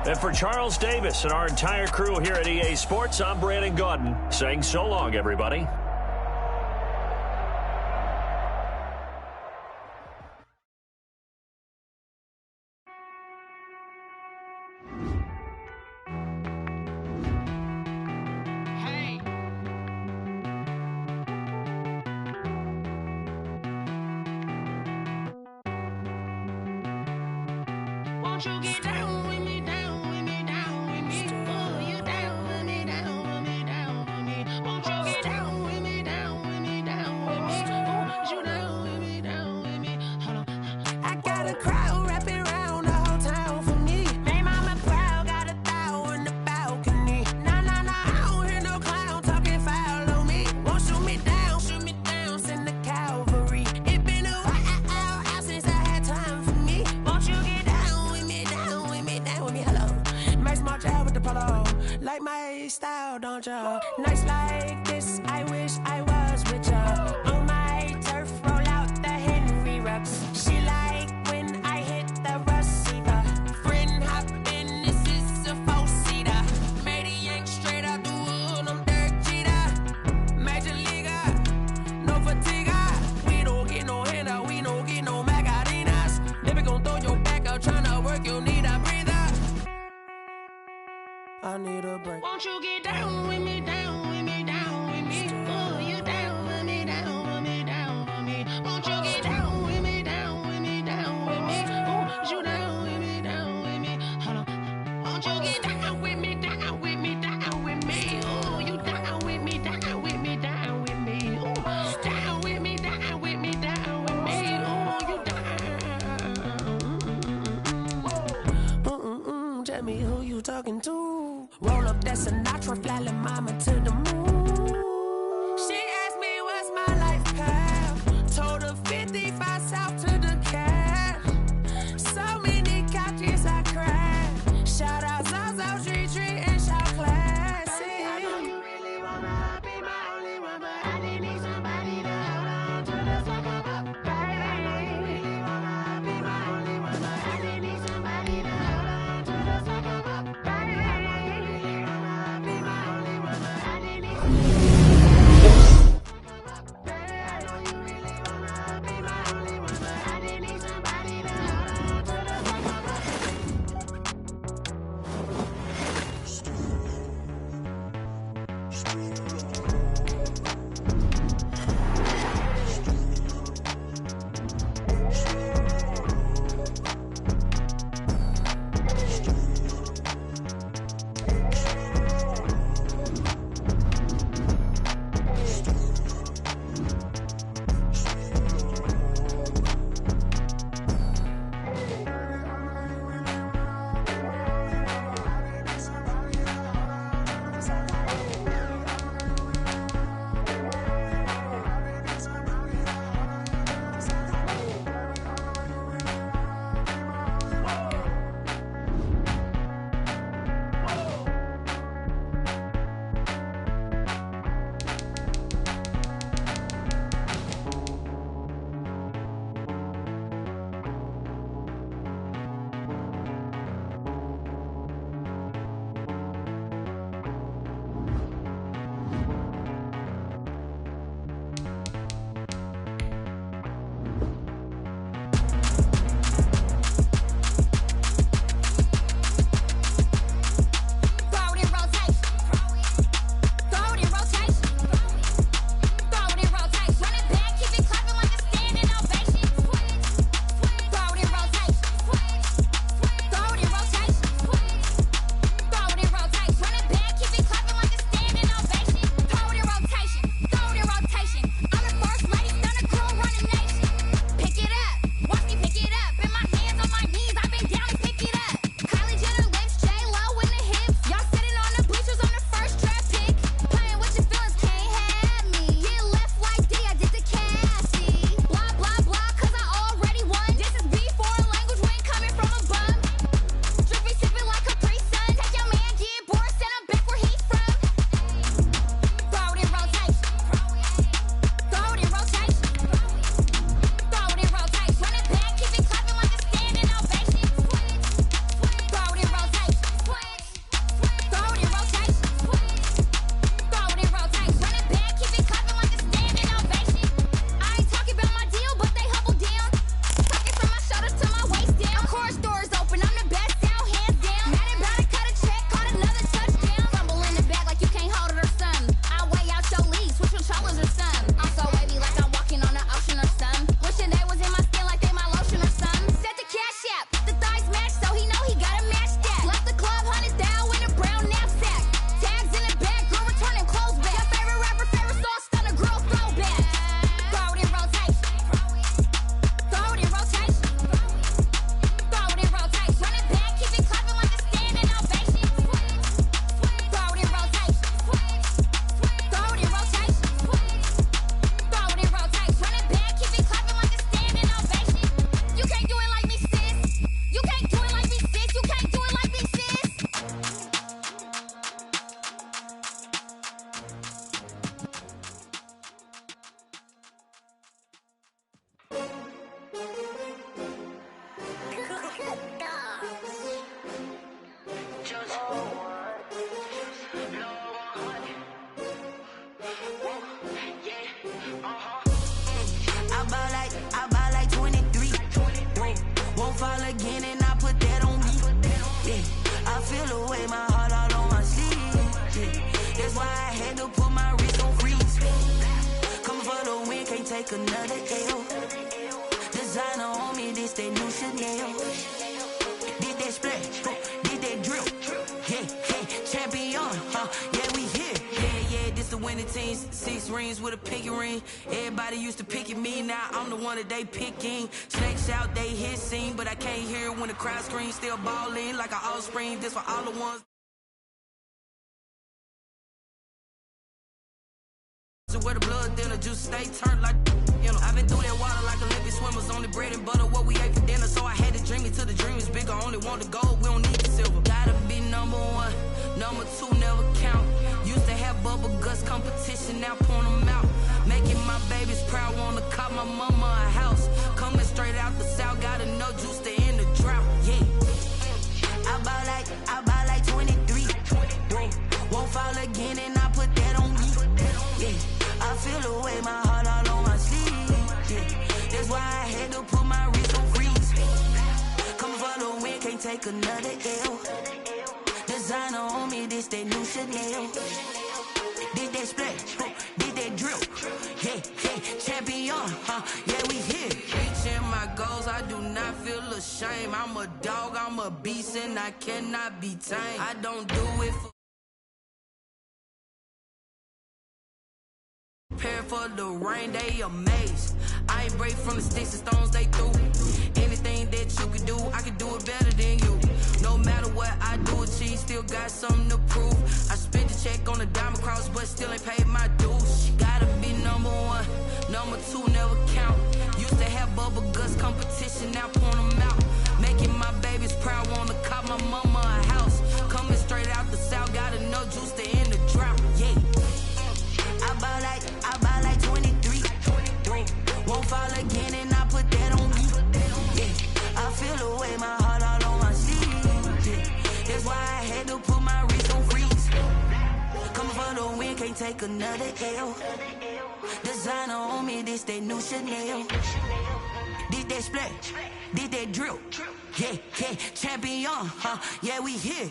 And for Charles Davis and our entire crew here at EA Sports, I'm Brandon Gaudin, saying so long, everybody. Won't you get down with me, down with me, down with me? Oh, you down with me, down with me, down with me. Won't you get down with me, down with me, down with me? Oh, you down with me, down with me? Hold on. I got a crowd wrapping around the whole town for me. Made mama proud, got a thou in the balcony. Nah, nah, nah, I don't hear no clown talking foul on me. Won't shoot me down, send the cavalry. It been a while since I had time for me. Won't you get down with me, down with me, down with me? Hello. Max my job with the polo. Like my style, don't ya? Nights like this, I wish I was with ya. On my turf, roll out the Henry rocks. She like when I hit the receiver. Friend hop in, this is a four-seater. Made a yank straight out the wood, I'm Derek Jeter. Major leaguer, no fatigue. We don't get no handout, we don't get no Magarinas. Never gon' throw your back out, tryna work, you need a breather. I need a break. Won't you get down with me, down with me? feel the way, my heart all on my sleeve. Yeah. That's why I had to put my wrist on freeze. Coming for the win, can't take another L. Designer on me, this that new Chanel. Did that splash, did that drill. Yeah, yeah, champion, yeah, we here. Yeah, this the winning team. 6 rings with a pinky ring. Everybody used to pick at me, now I'm the one that they picking. Snakes out, they hit scene, but I can't hear it when the crowd screams. Still ballin' like an offspring. This for all the ones where the blood dinner juice stay turned like, you know. I've been through that water like Olympic swimmers. Only bread and butter, what we ate for dinner. So I had to dream it till the dream is bigger. Only want the gold, we don't need the silver. Gotta be number 1, number 2 never count. Used to have bubble guts competition, now point them out. Making my babies proud, wanna cop my mama a house. Coming straight out the south, gotta know juice to end the drought. Yeah, I buy like 23. Won't fall again and I put that on me. Yeah, I feel the way, my heart all on my sleeve. Yeah, that's why I had to put my wrist on freeze. Coming for the win, can't take another L. Designer on me, this that new Chanel. Did that splash, did that drill. Yeah, yeah, champion, yeah, we here. Reaching my goals, I do not feel ashamed. I'm a dog, I'm a beast, and I cannot be tamed. I don't do it for prepare for the rain, they amazed. I ain't break from the sticks and stones they threw. Anything that you can do, I can do it better than you. No matter what I do, achieve, still got something to prove. I spent the check on the diamond cross, but still ain't paid my dues. Gotta be number 1, number 2 never count. Used to have bubble guts competition, now point them out. Making my babies proud, wanna cop my mama a house. Coming straight out the south, gotta know juice to end the drought. Yeah, I buy like 23. Won't fall again and I put that on me. Yeah, I feel the way, my heart all on my sleeve. Yeah, that's why I had to put my wrist on freeze. Coming for the win, can't take another L. Designer on me, this that new Chanel. Did that splash, did that drill. Yeah, yeah, champion, yeah, we here.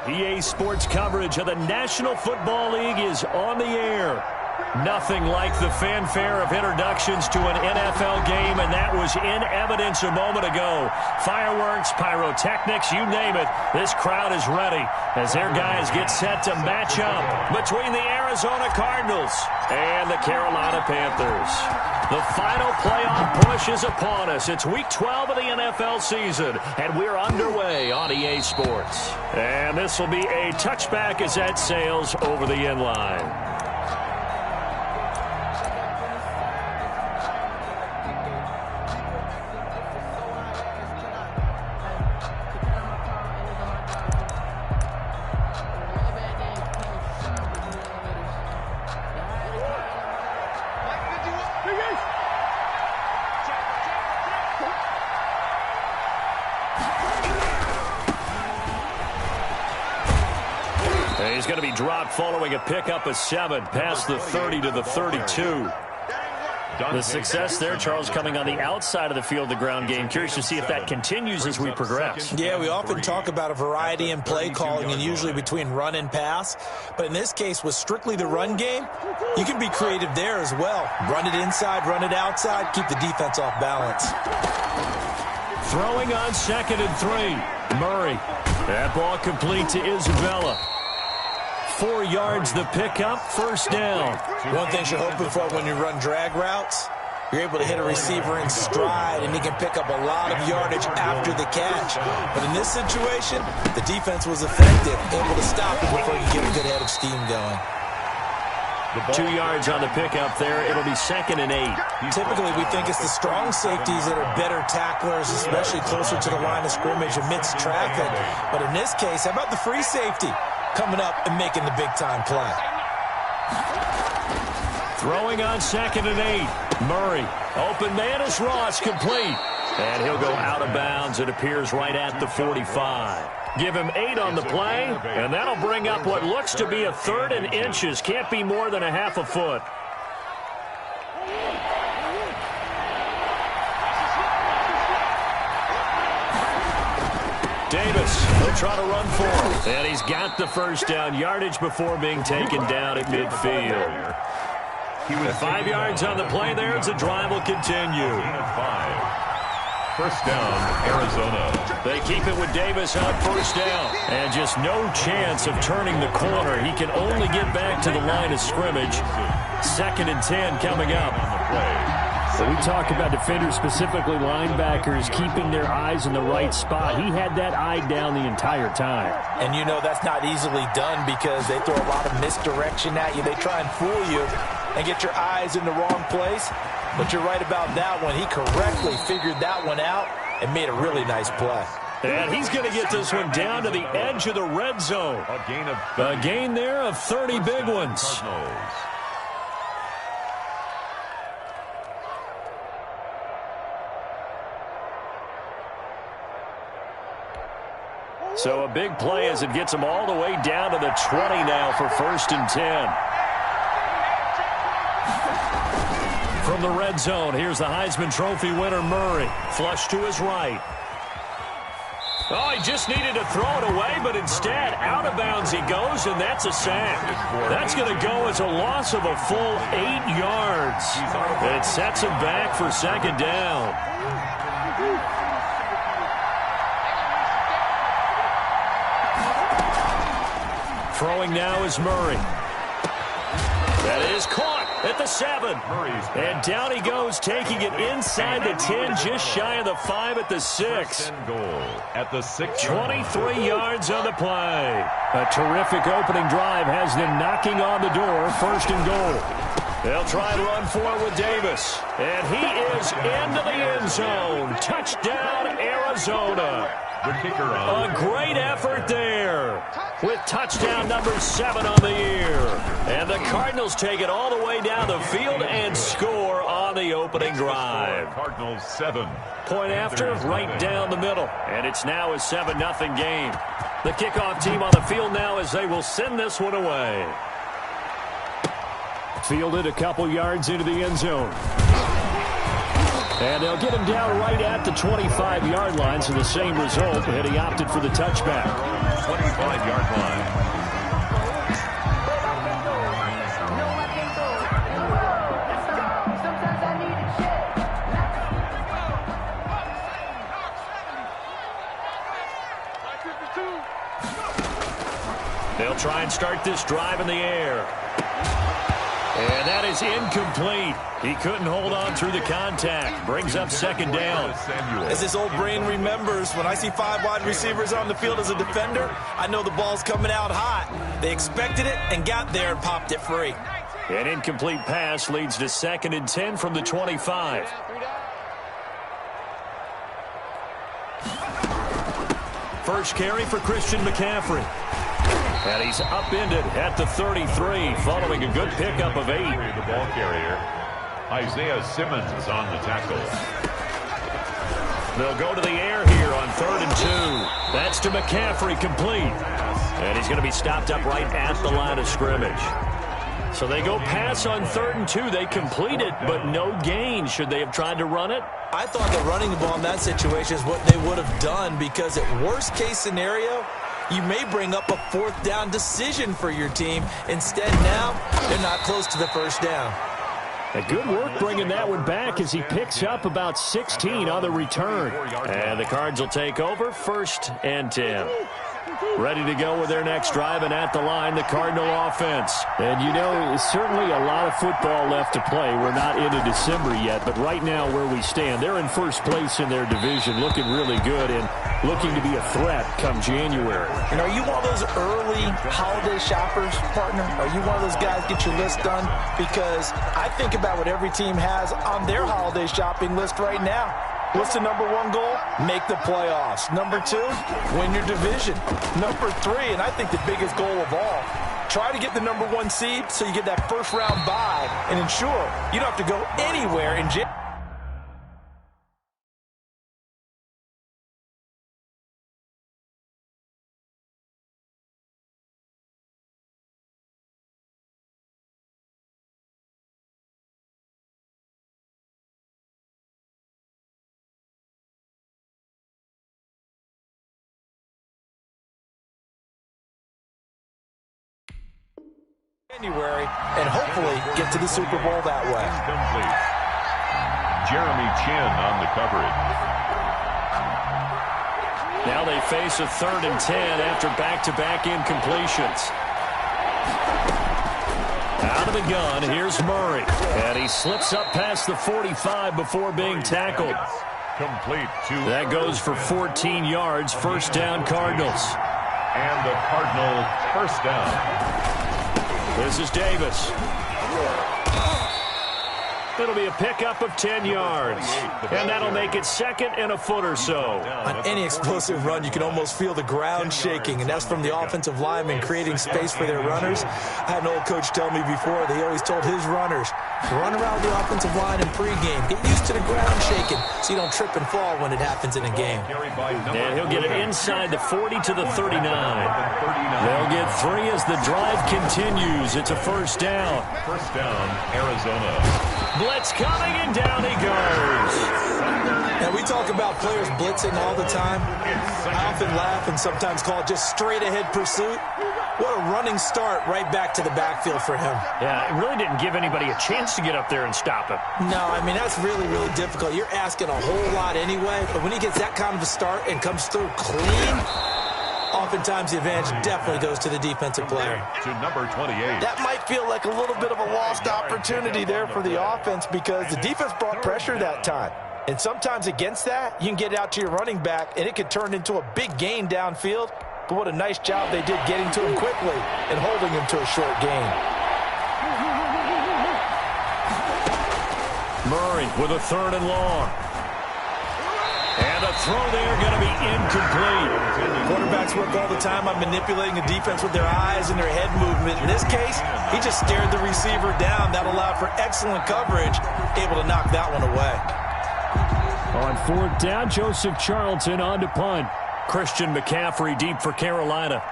EA Sports coverage of the National Football League is on the air. Nothing like the fanfare of introductions to an NFL game, and that was in evidence a moment ago. Fireworks, pyrotechnics, you name it. This crowd is ready as their guys get set to match up between the Arizona Cardinals and the Carolina Panthers. The final playoff push is upon us. It's Week 12 of the NFL season, and we're underway on EA Sports. And this will be a touchback as that sails over the end line. He's going to be dropped following a pickup of 7 past the 30 to the 32. The success there, Charles, coming on the outside of the field, the ground game. Curious to see if that continues as we progress. Yeah, we often talk about a variety in play calling and usually between run and pass. But in this case, with strictly the run game, you can be creative there as well. Run it inside, run it outside, keep the defense off balance. Throwing on 2nd and 3. Murray. That ball complete to Isabella. 4 yards the pickup, first down. One thing you're hoping for when you run drag routes, you're able to hit a receiver in stride, and he can pick up a lot of yardage after the catch. But in this situation, the defense was effective, able to stop it before you get a good head of steam going. 2 yards on the pickup there. It'll be 2nd and 8. Typically, we think it's the strong safeties that are better tacklers, especially closer to the line of scrimmage amidst traffic. But in this case, how about the free safety coming up and making the big-time play? Throwing on 2nd and 8. Murray. Open man is Ross, complete. And he'll go out of bounds. It appears right at the 45. Give him 8 on the play, and that'll bring up what looks to be a 3rd and inches. Can't be more than a half a foot. Davis will try to run for him. And he's got the first down. Yardage before being taken down at midfield. 5 yards on the play there as the drive will continue. 1st down, Arizona. They keep it with Davis on 1st down. And just no chance of turning the corner. He can only get back to the line of scrimmage. 2nd and 10 coming up. So we talk about defenders, specifically linebackers, keeping their eyes in the right spot. He had that eye down the entire time. And you know that's not easily done because they throw a lot of misdirection at you. They try and fool you and get your eyes in the wrong place. But you're right about that one. He correctly figured that one out and made a really nice play. And he's going to get this one down to the edge of the red zone. A gain there of 30 big ones. So a big play as it gets him all the way down to the 20 now for 1st and 10. From the red zone, here's the Heisman Trophy winner, Murray. Flush to his right. Oh, he just needed to throw it away, but instead, out of bounds he goes, and that's a sack. That's going to go as a loss of a full 8 yards. It sets him back for 2nd down. Throwing now is Murray. That is caught at the 7. And down he goes, taking it inside the 10, just shy of the 5 at the 6. At the 6. 23 yards on the play. A terrific opening drive has them knocking on the door, 1st and goal. They'll try and run for it with Davis. And he is into the end zone. Touchdown, Arizona. A great effort there with touchdown number 7 on the year. And the Cardinals take it all the way down the field and score on the opening drive. Cardinals 7. Point after, right down the middle. And it's now a 7-0 game. The kickoff team on the field now as they will send this one away. Fielded a couple yards into the end zone. And they'll get him down right at the 25-yard line, so the same result, and he opted for the touchback. 25-yard line. They'll try and start this drive in the air. And that is incomplete. He couldn't hold on through the contact. Brings up 2nd down. As his old brain remembers, when I see 5 wide receivers on the field as a defender, I know the ball's coming out hot. They expected it and got there and popped it free. An incomplete pass leads to 2nd and 10 from the 25. First carry for Christian McCaffrey. And he's upended at the 33 following a good pickup of 8. The ball carrier, Isaiah Simmons, is on the tackle. They'll go to the air here on 3rd and 2. That's to McCaffrey, complete. And he's going to be stopped up right at the line of scrimmage. So they go pass on 3rd and 2. They complete it, but no gain. Should they have tried to run it? I thought that running the ball in that situation is what they would have done, because at worst case scenario, you may bring up a 4th down decision for your team. Instead, now, they're not close to the 1st down. A good work bringing that one back as he picks up about 16 on the return. And the Cards will take over, 1st and 10. Ready to go with their next drive, and at the line, the Cardinal offense. And you know, certainly a lot of football left to play. We're not into December yet, but right now where we stand, they're in 1st place in their division, looking really good and looking to be a threat come January. And are you one of those early holiday shoppers, partner? Are you one of those guys get your list done? Because I think about what every team has on their holiday shopping list right now. What's the number 1 goal? Make the playoffs. Number 2, win your division. Number 3, and I think the biggest goal of all, try to get the number 1 seed so you get that 1st round bye and ensure you don't have to go anywhere in January. January and hopefully get to the Super Bowl that way. Incomplete. Jeremy Chin on the coverage. Now they face a 3rd and 10 after back-to-back incompletions. Out of the gun, here's Murray. And he slips up past the 45 before being tackled. Complete to That goes for 14 yards. First down, Cardinals. and the Cardinal first down. This is Davis. It'll be a pickup of 10 yards. And that'll make it 2nd and a foot or so. On any explosive run, you can almost feel the ground shaking, and that's from the offensive linemen creating space for their runners. I had an old coach tell me before, they always told his runners, run around the offensive line in pregame. Get used to the ground shaking so you don't trip and fall when it happens in a game. And he'll get it inside the 40 to the 39. They'll get 3 as the drive continues. It's a first down. First down, Arizona. Blitz coming, and down he goes. And we talk about players blitzing all the time. I often laugh and sometimes call it just straight-ahead pursuit. What a running start right back to the backfield for him. Yeah, it really didn't give anybody a chance to get up there and stop him. No, I mean, that's really, really difficult. You're asking a whole lot anyway, but when he gets that kind of a start and comes through clean, oftentimes the advantage definitely goes to the defensive player. To number 28. That might feel like a little bit of a lost opportunity there for the offense because the defense brought pressure that time. And sometimes against that, you can get out to your running back, and it could turn into a big gain downfield. But what a nice job they did getting to him quickly and holding him to a short gain. Murray with a 3rd and long. And a throw there going to be incomplete. Quarterbacks work all the time on manipulating the defense with their eyes and their head movement. In this case, he just stared the receiver down. That allowed for excellent coverage, able to knock that one away. On 4th down, Joseph Charlton on to punt. Christian McCaffrey deep for Carolina.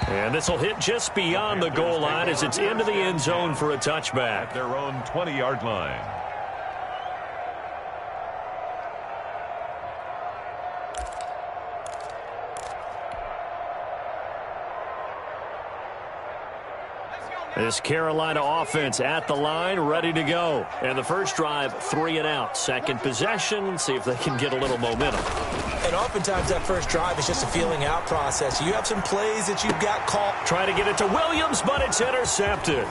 And this will hit just beyond the goal line as it's into the end zone for a touchback. At their own 20-yard line. This Carolina offense at the line, ready to go. And the first drive, 3 and out. Second possession, see if they can get a little momentum. And oftentimes that first drive is just a feeling out process. You have some plays that you've got caught. Try to get it to Williams, but it's intercepted.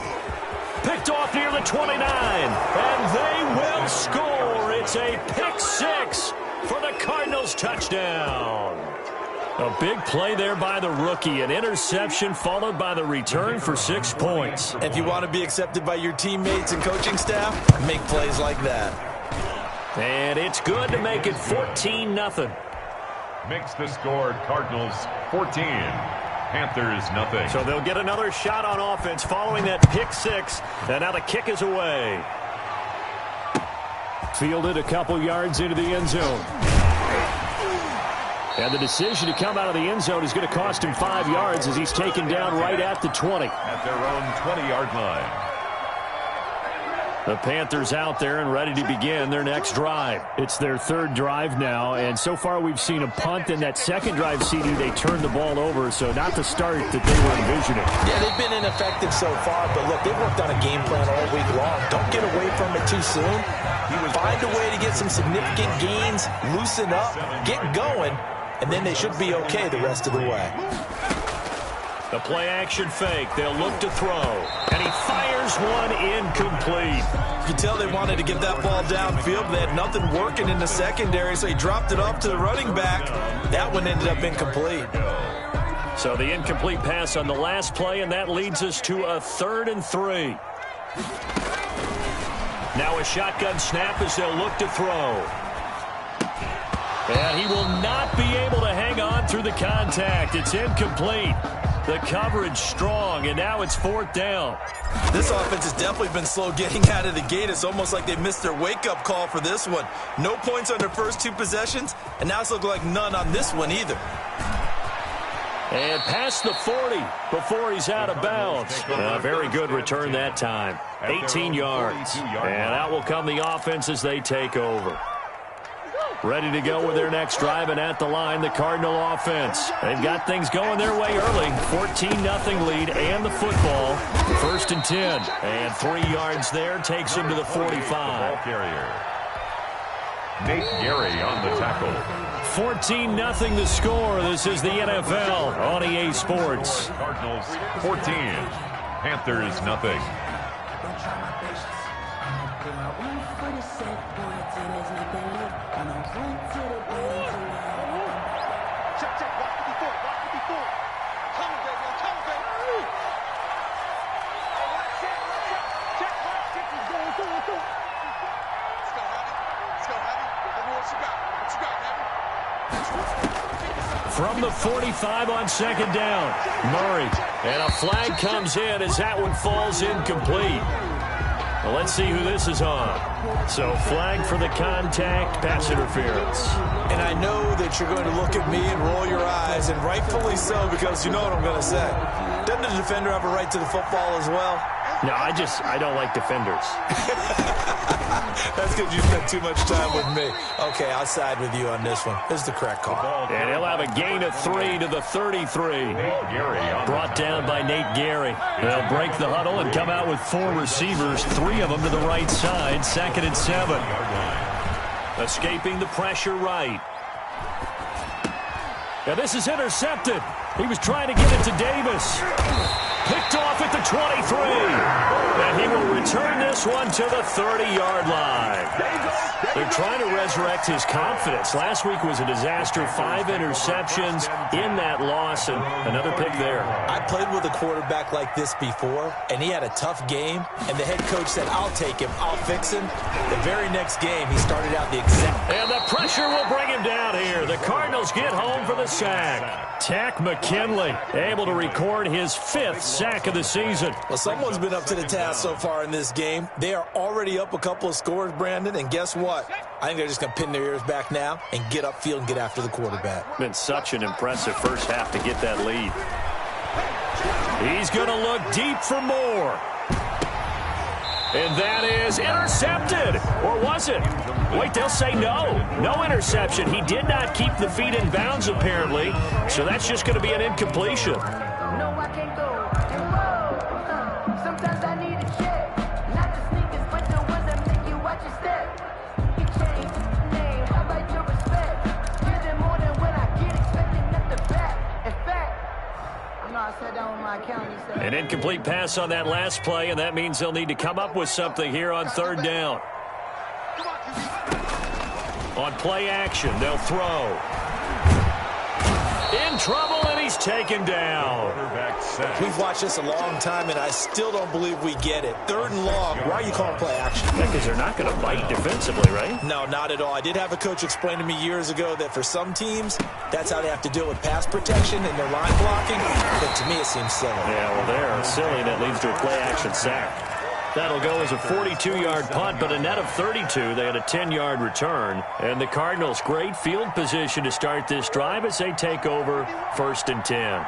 Picked off near the 29, and they will score. It's a pick 6 for the Cardinals touchdown. A big play there by the rookie. An interception followed by the return for 6 points. If you want to be accepted by your teammates and coaching staff, make plays like that. And it's good to make it 14-0. Makes the score Cardinals 14. Panthers nothing. So they'll get another shot on offense following that pick 6. And now the kick is away. Fielded a couple yards into the end zone. And the decision to come out of the end zone is going to cost him 5 yards as he's taken down right at the 20. At their own 20-yard line. The Panthers out there and ready to begin their next drive. It's their 3rd drive now, and so far we've seen a punt. In that second drive, CD, they turned the ball over, so not the start that they were envisioning. Yeah, they've been ineffective so far, but look, they've worked on a game plan all week long. Don't get away from it too soon. Find a way to get some significant gains, loosen up, get going, and then they should be okay the rest of the way. The play-action fake. They'll look to throw. And he fires one incomplete. You can tell they wanted to get that ball downfield, but they had nothing working in the secondary, so he dropped it off to the running back. That one ended up incomplete. So the incomplete pass on the last play, and that leads us to a 3rd and 3. Now a shotgun snap as they'll look to throw. And he will not be able to hang on through the contact. It's incomplete. The coverage strong, and now it's 4th down. This offense has definitely been slow getting out of the gate. It's almost like they missed their wake-up call for this one. No points on their first 2 possessions, and now it's looking like none on this one either. And past the 40 before he's out of bounds. A very good return that time. 18 yards. And out will come the offense as they take over. ready to go with their next drive, and at the line, the Cardinal offense. They've got things going their way early. 14-0 lead and the football. 1st and 10. And 3 yards there takes them to the 45. Ball carrier. Nate Gary on the tackle. 14-0 the score. This is the NFL on EA Sports. Cardinals 14. Panthers nothing. From the 45 on 2nd down, Murray. And a flag comes in as that one falls incomplete. Well, let's see who this is on. So flag for the contact, pass interference. And I know that you're going to look at me and roll your eyes, and rightfully so, because you know what I'm going to say. Doesn't the defender have a right to the football as well? No, I don't like defenders. That's because you spent too much time with me. Okay, I'll side with you on this one. This is the correct call. And he'll have a gain of 3 to the 33. Brought down by Nate Gary. They'll break the huddle and come out with 4 receivers, 3 of them to the right side, 2nd and 7. Escaping the pressure right. Now this is intercepted. He was trying to get it to Davis. Picked off at the 23. And he will return this one to the 30-yard line. They're trying to resurrect his confidence. Last week was a disaster. 5 interceptions in that loss, and another pick there. I played with a quarterback like this before, and he had a tough game, and the head coach said, I'll take him, I'll fix him. The very next game, he started out the exact. And the pressure will bring him down here. The Cardinals get home for the sack. Tack McKinley able to record his 5th sack of the season. Well, someone's been up to the task so far in this game. They are already up a couple of scores, Brandon, and guess what? I think they're just going to pin their ears back now and get upfield and get after the quarterback. Been such an impressive first half to get that lead. He's going to look deep for more. And that is intercepted. Or was it? Wait, they'll say no. No interception. He did not keep the feet in bounds, apparently. So that's just going to be an incompletion. No, I can't go. Sometimes I need a check. Not the sneakers, but the ones that make you watch your step. You change the name. How about your respect? Give them more than when I get expecting at the back. In fact, I know I sat down with my accountant. An incomplete pass on that last play, and that means they'll need to come up with something here on 3rd down. On play action, they'll throw. In trouble, and he's taken down. We've watched this a long time, and I still don't believe we get it. 3rd and long. Why are you calling play action? Yeah, because they're not going to bite defensively, right? No, not at all. I did have a coach explain to me years ago that for some teams, that's how they have to deal with pass protection and their line blocking. But to me, it seems silly. Yeah, well, they're silly. That leads to a play action sack. That'll go as a 42-yard punt, but a net of 32. They had a 10-yard return. And the Cardinals, great field position to start this drive as they take over 1st and 10.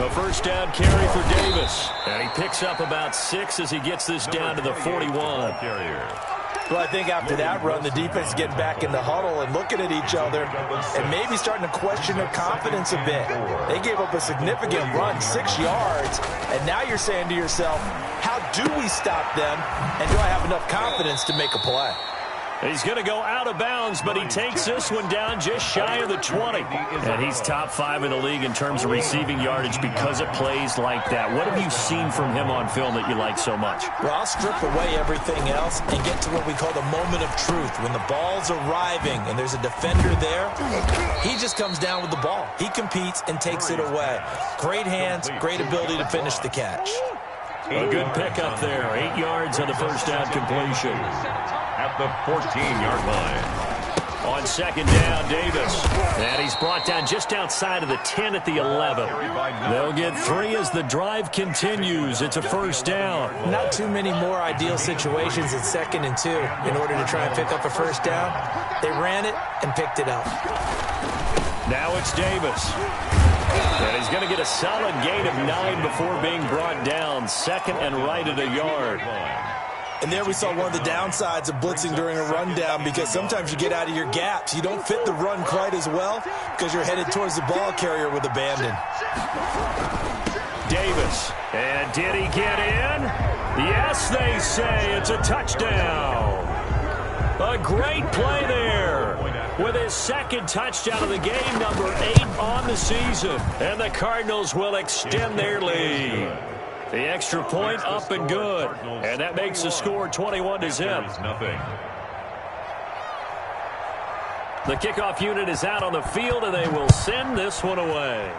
A first down carry for Davis. And he picks up about 6 as he gets this down to the 41. Well, I think after that run, the defense is getting back in the huddle and looking at each other and maybe starting to question their confidence a bit. They gave up a significant run, 6 yards, and now you're saying to yourself, how do we stop them, and do I have enough confidence to make a play? He's going to go out of bounds, but he takes this one down just shy of the 20. And he's top 5 in the league in terms of receiving yardage because of plays like that. What have you seen from him on film that you like so much? Well, I'll strip away everything else and get to what we call the moment of truth. When the ball's arriving and there's a defender there, he just comes down with the ball. He competes and takes it away. Great hands, great ability to finish the catch. A good pickup there. 8 yards on the first down completion. At the 14-yard line. On 2nd down, Davis. And he's brought down just outside of the 10 at the 11. They'll get 3 as the drive continues. It's a first down. Not too many more ideal situations at 2nd and 2 in order to try and pick up a first down. They ran it and picked it up. Now it's Davis. And he's going to get a solid gain of 9 before being brought down. 2nd and right at a yard. And there we saw one of the downsides of blitzing during a rundown, because sometimes you get out of your gaps. You don't fit the run quite as well because you're headed towards the ball carrier with abandon. Davis. And did he get in? Yes, they say it's a touchdown. A great play there. With his second touchdown of the game, number 8 on the season. And the Cardinals will extend their lead. The extra point up and good. And that makes the score 21-0. The kickoff unit is out on the field, and they will send this one away.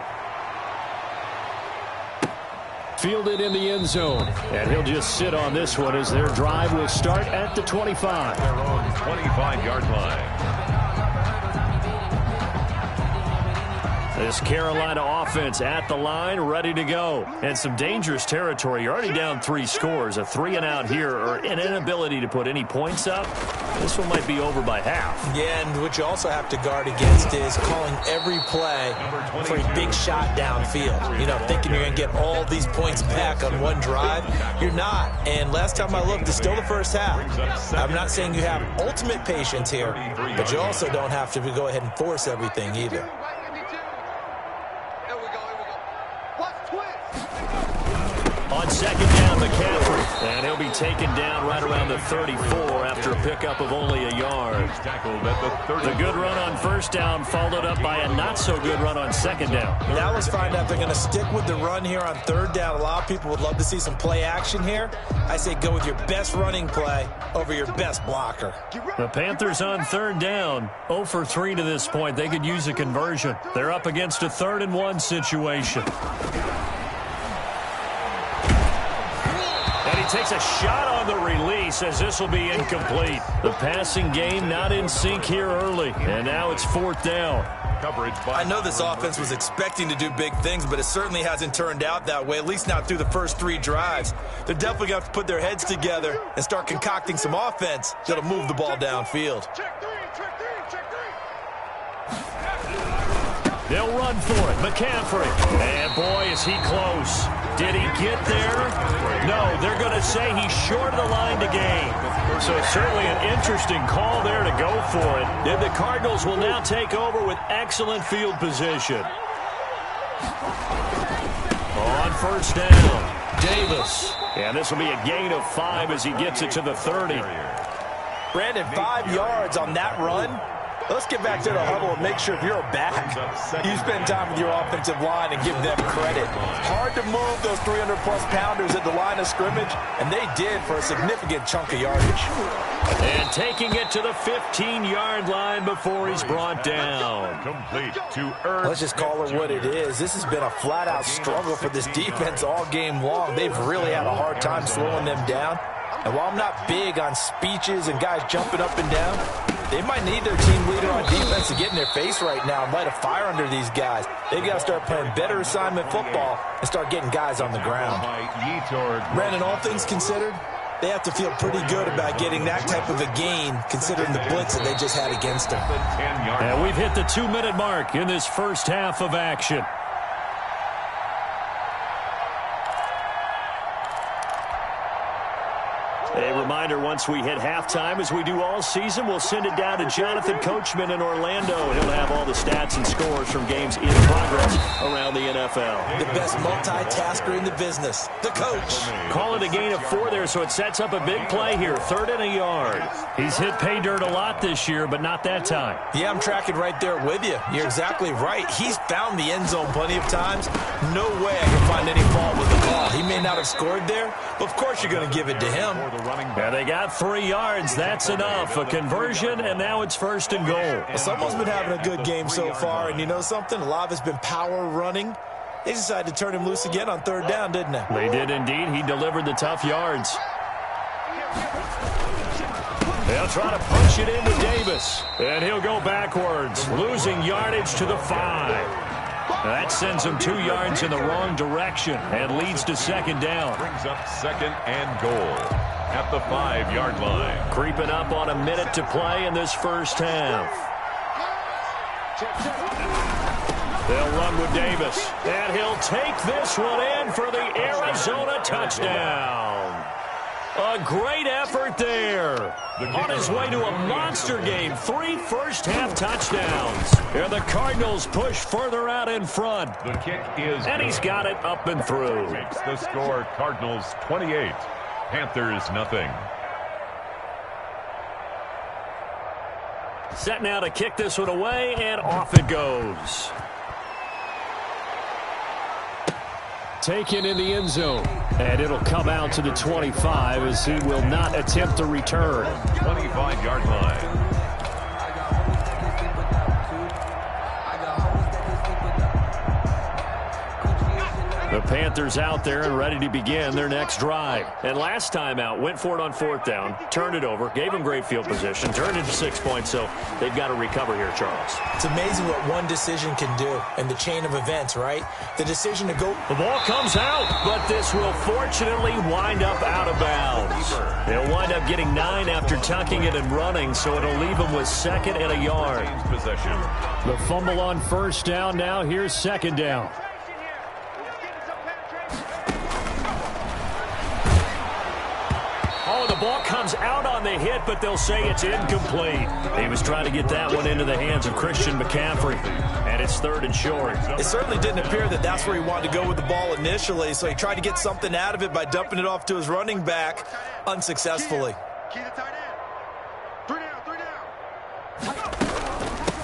Fielded in the end zone. And he'll just sit on this one as their drive will start at the 25. Their own 25-yard line. This Carolina offense at the line, ready to go. And some dangerous territory. You're already down 3 scores. A 3-and-out here, or an inability to put any points up. This one might be over by half. Yeah, and what you also have to guard against is calling every play for a big shot downfield. You know, thinking you're going to get all these points back on one drive. You're not. And last time I looked, it's still the first half. I'm not saying you have ultimate patience here, but you also don't have to go ahead and force everything either. On second down, McCaffrey. And he'll be taken down right around the 34 after a pickup of only a yard. The good run on first down followed up by a not-so-good run on second down. Now let's find out if they're going to stick with the run here on third down. A lot of people would love to see some play action here. I say go with your best running play over your best blocker. The Panthers on third down, 0 for 3 to this point. They could use a conversion. They're up against a 3rd-and-1 situation. Takes a shot on the release as this will be incomplete. The passing game not in sync here early, and now it's 4th down. I know this offense was expecting to do big things, but it certainly hasn't turned out that way, at least not through the first 3 drives. They're definitely going to have to put their heads together and start concocting some offense that'll move the ball downfield. They'll run for it. McCaffrey. And boy, is he close. Did he get there? No, they're going to say he's short of the line to gain. So certainly an interesting call there to go for it. And the Cardinals will now take over with excellent field position. On first down, Davis. And this will be a gain of 5 as he gets it to the 30. Brandon, 5 yards on that run. Let's get back to the huddle and make sure if you're a back, you spend time with your offensive line and give them credit. Hard to move those 300-plus pounders at the line of scrimmage, and they did for a significant chunk of yardage. And taking it to the 15-yard line before he's brought down. Complete to earn. Let's just call it what it is. This has been a flat-out struggle for this defense all game long. They've really had a hard time slowing them down. And while I'm not big on speeches and guys jumping up and down, they might need their team leader on defense to get in their face right now and light a fire under these guys. They've got to start playing better assignment football and start getting guys on the ground. Brandon, all things considered, they have to feel pretty good about getting that type of a gain considering the blitz that they just had against them. And we've hit the 2-minute mark in this first half of action. A reminder, once we hit halftime, as we do all season, we'll send it down to Jonathan Coachman in Orlando. He'll have all the stats and scores from games in progress around the NFL. The best multitasker in the business, the coach. Call it a gain of 4 there, so it sets up a big play here, 3rd and a yard. He's hit pay dirt a lot this year, but not that time. Yeah, I'm tracking right there with you. You're exactly right. He's found the end zone plenty of times. No way I can find any fault with the call. He may not have scored there, but of course you're going to give it to him. And they got 3 yards. That's enough. A conversion, and now it's 1st and goal. Well, someone's been having a good game so far, and you know something? A lot of it's been power running. They decided to turn him loose again on 3rd down, didn't they? They did indeed. He delivered the tough yards. They'll try to punch it into Davis. And he'll go backwards, losing yardage to the 5. That sends him 2 yards in the wrong direction and leads to 2nd down. Brings up 2nd and goal at the 5-yard line. Creeping up on a minute to play in this first half. They'll run with Davis. And he'll take this one in for the Arizona touchdown. A great effort there. On his way to a monster game, 3 first-half touchdowns. And the Cardinals push further out in front. The kick is and he's got it up and through. Makes the score Cardinals 28, Panthers nothing. Set now to kick this one away, and off it goes. Taken in the end zone. And it'll come out to the 25 as he will not attempt to return. 25-yard line. The Panthers out there and ready to begin their next drive. And last time out, went for it on 4th down, turned it over, gave them great field position, turned it to 6 points, so they've got to recover here, Charles. It's amazing what one decision can do in the chain of events, right? The decision to go. The ball comes out, but this will fortunately wind up out of bounds. They'll wind up getting 9 after tucking it and running, so it'll leave them with 2nd and a yard. Possession. The fumble on 1st down. Now here's 2nd down. Oh, the ball comes out on the hit, but they'll say it's incomplete. He was trying to get that one into the hands of Christian McCaffrey, and it's 3rd and short. It certainly didn't appear that that's where he wanted to go with the ball initially, so he tried to get something out of it by dumping it off to his running back unsuccessfully.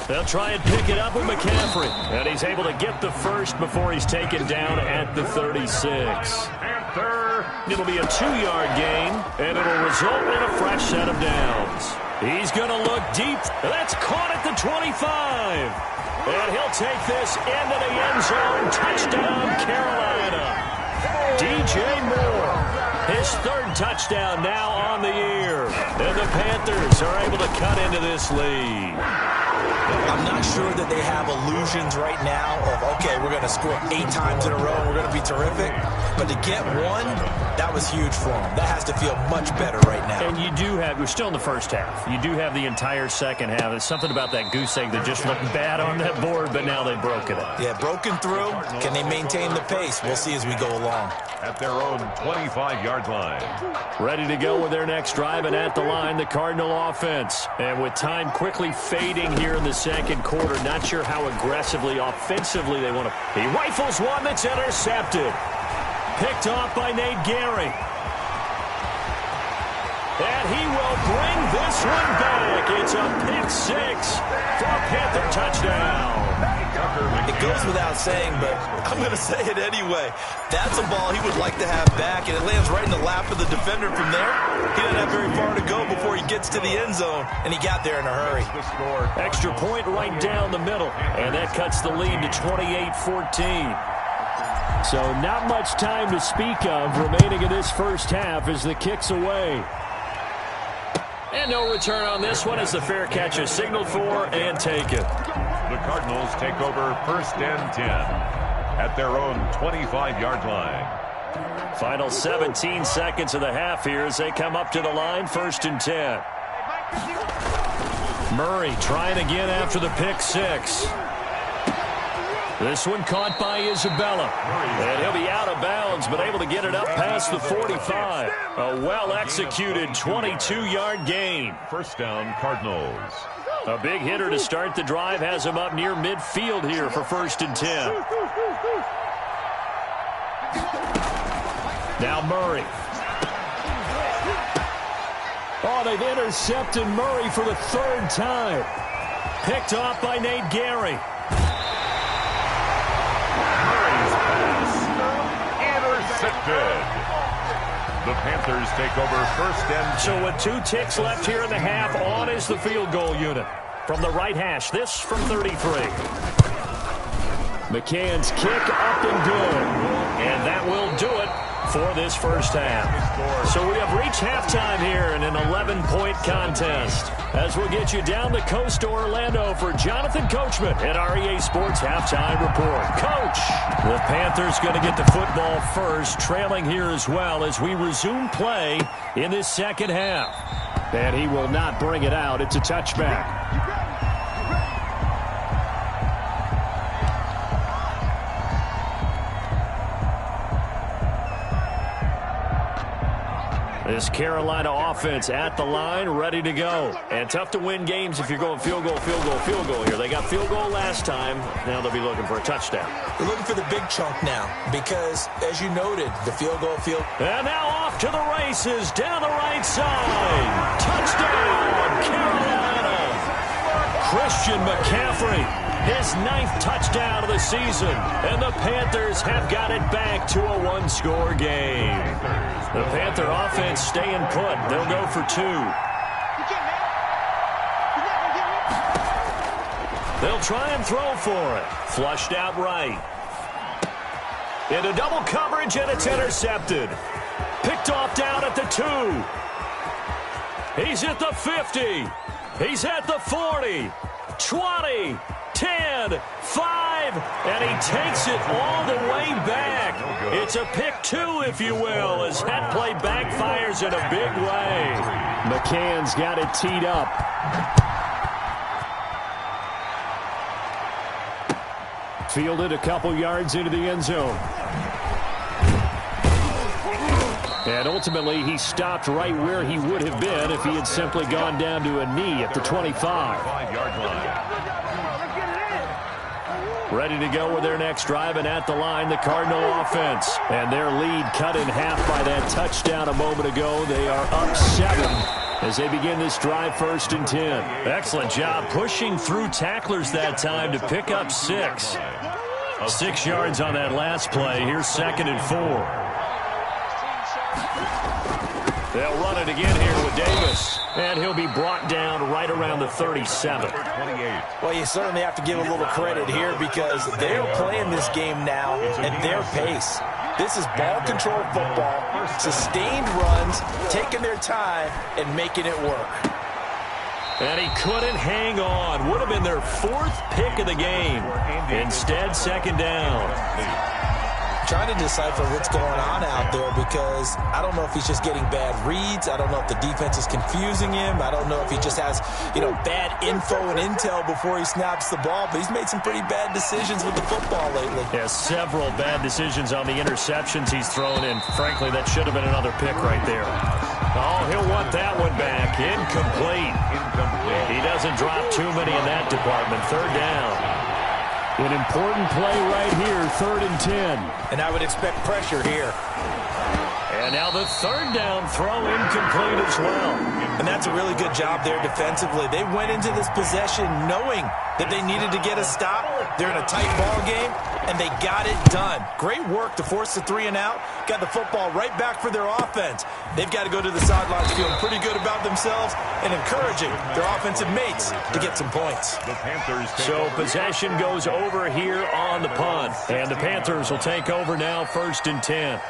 They'll try and pick it up with McCaffrey, and he's able to get the first before he's taken down at the 36. It'll be a 2-yard gain, and it'll result in a fresh set of downs. He's going to look deep. That's caught at the 25. And he'll take this into the end zone. Touchdown, Carolina. DJ Moore, his 3rd touchdown now on the year. And the Panthers are able to cut into this lead. I'm not sure that they have illusions right now of, okay, we're going to score 8 times in a row and we're going to be terrific. But to get one, that was huge for them. That has to feel much better right now. And you do have, we're still in the first half. You do have the entire second half. There's something about that goose egg that just looked bad on that board, but now they've broken it. Yeah, broken through. Can they maintain the pace? We'll see as we go along. At their own 25-yard line. Ready to go with their next drive, and at the line, the Cardinal offense. And with time quickly fading here in the second quarter, not sure how aggressively, offensively they want to. He rifles one that's intercepted. Picked off by Nate Gehring. And he will bring this one back. It's a pick-6 for a Panther touchdown. It goes without saying, but I'm going to say it anyway. That's a ball he would like to have back, and it lands right in the lap of the defender from there. He doesn't have very far to go before he gets to the end zone, and he got there in a hurry. Extra point right down the middle, and that cuts the lead to 28-14. So not much time to speak of remaining in this first half as the kick's away. And no return on this one as the fair catch is signaled for and taken. The Cardinals take over 1st and 10 at their own 25-yard line. Final 17 seconds of the half here as they come up to the line, 1st and 10. Murray trying again after the pick-6. This one caught by Isabella. And he'll be out of bounds, but able to get it up past the 45. A well-executed 22-yard gain. 1st down, Cardinals. A big hitter to start the drive has him up near midfield here for 1st and 10. Now Murray. Oh, they've intercepted Murray for the 3rd time. Picked off by Nate Gehring. Intercepted. The Panthers take over 1st and 10. So with 2 ticks left here in the half, on is the field goal unit. From the right hash, this from 33. McCann's kick up and good. And that will do it for this first half. So we have reached halftime here in an 11-point contest. As we'll get you down the coast to Orlando for Jonathan Coachman at REA Sports Halftime Report. Coach, the Panthers going to get the football first, trailing here as well as we resume play in this second half. And he will not bring it out. It's a touchback. This Carolina offense at the line, ready to go. And tough to win games if you're going field goal, field goal, field goal here. They got field goal last time. Now they'll be looking for a touchdown. They're looking for the big chunk now because, as you noted, the field goal. And now off to the races down the right side. Touchdown, Carolina. Christian McCaffrey, his 9th touchdown of the season. And the Panthers have got it back to a one-score game. The Panther offense staying put. They'll go for 2. They'll try and throw for it. Flushed out right. Into double coverage, and it's intercepted. Picked off down at the 2. He's at the 50. He's at the 40. 20. 10. 5. And he takes it all the way back. It's a pick 2, if you will, as that play backfires in a big way. McCann's got it teed up. Fielded a couple yards into the end zone. And ultimately, he stopped right where he would have been if he had simply gone down to a knee at the 25. 5-yard line. Ready to go with their next drive, and at the line, the Cardinal offense. And their lead cut in half by that touchdown a moment ago. They are up 7 as they begin this drive, 1st and 10. Excellent job pushing through tacklers that time to pick up 6. 6 yards on that last play. Here's 2nd and 4. They'll run it again here with Davis. And he'll be brought down right around the 37. 28. Well, you certainly have to give a little credit here because they're playing this game now at their pace. This is ball control football, sustained runs, taking their time, and making it work. And he couldn't hang on. Would have been their 4th pick of the game. Instead, 2nd down. Trying to decipher what's going on out there because I don't know if he's just getting bad reads. I don't know if the defense is confusing him. I don't know if he just has, bad info and intel before he snaps the ball. But he's made some pretty bad decisions with the football lately. Yeah, several bad decisions on the interceptions he's thrown in. Frankly, that should have been another pick right there. Oh, he'll want that one back. Incomplete. He doesn't drop too many in that department. 3rd down. An important play right here, 3rd and 10. And I would expect pressure here. And now the 3rd down throw incomplete as well. And that's a really good job there defensively. They went into this possession knowing that they needed to get a stop. They're in a tight ball game, and they got it done. Great work to force the 3 and out. Got the football right back for their offense. They've got to go to the sidelines feeling pretty good about themselves and encouraging their offensive mates to get some points. The Panthers So possession goes over here on the punt. And the Panthers will take over now, 1st and 10.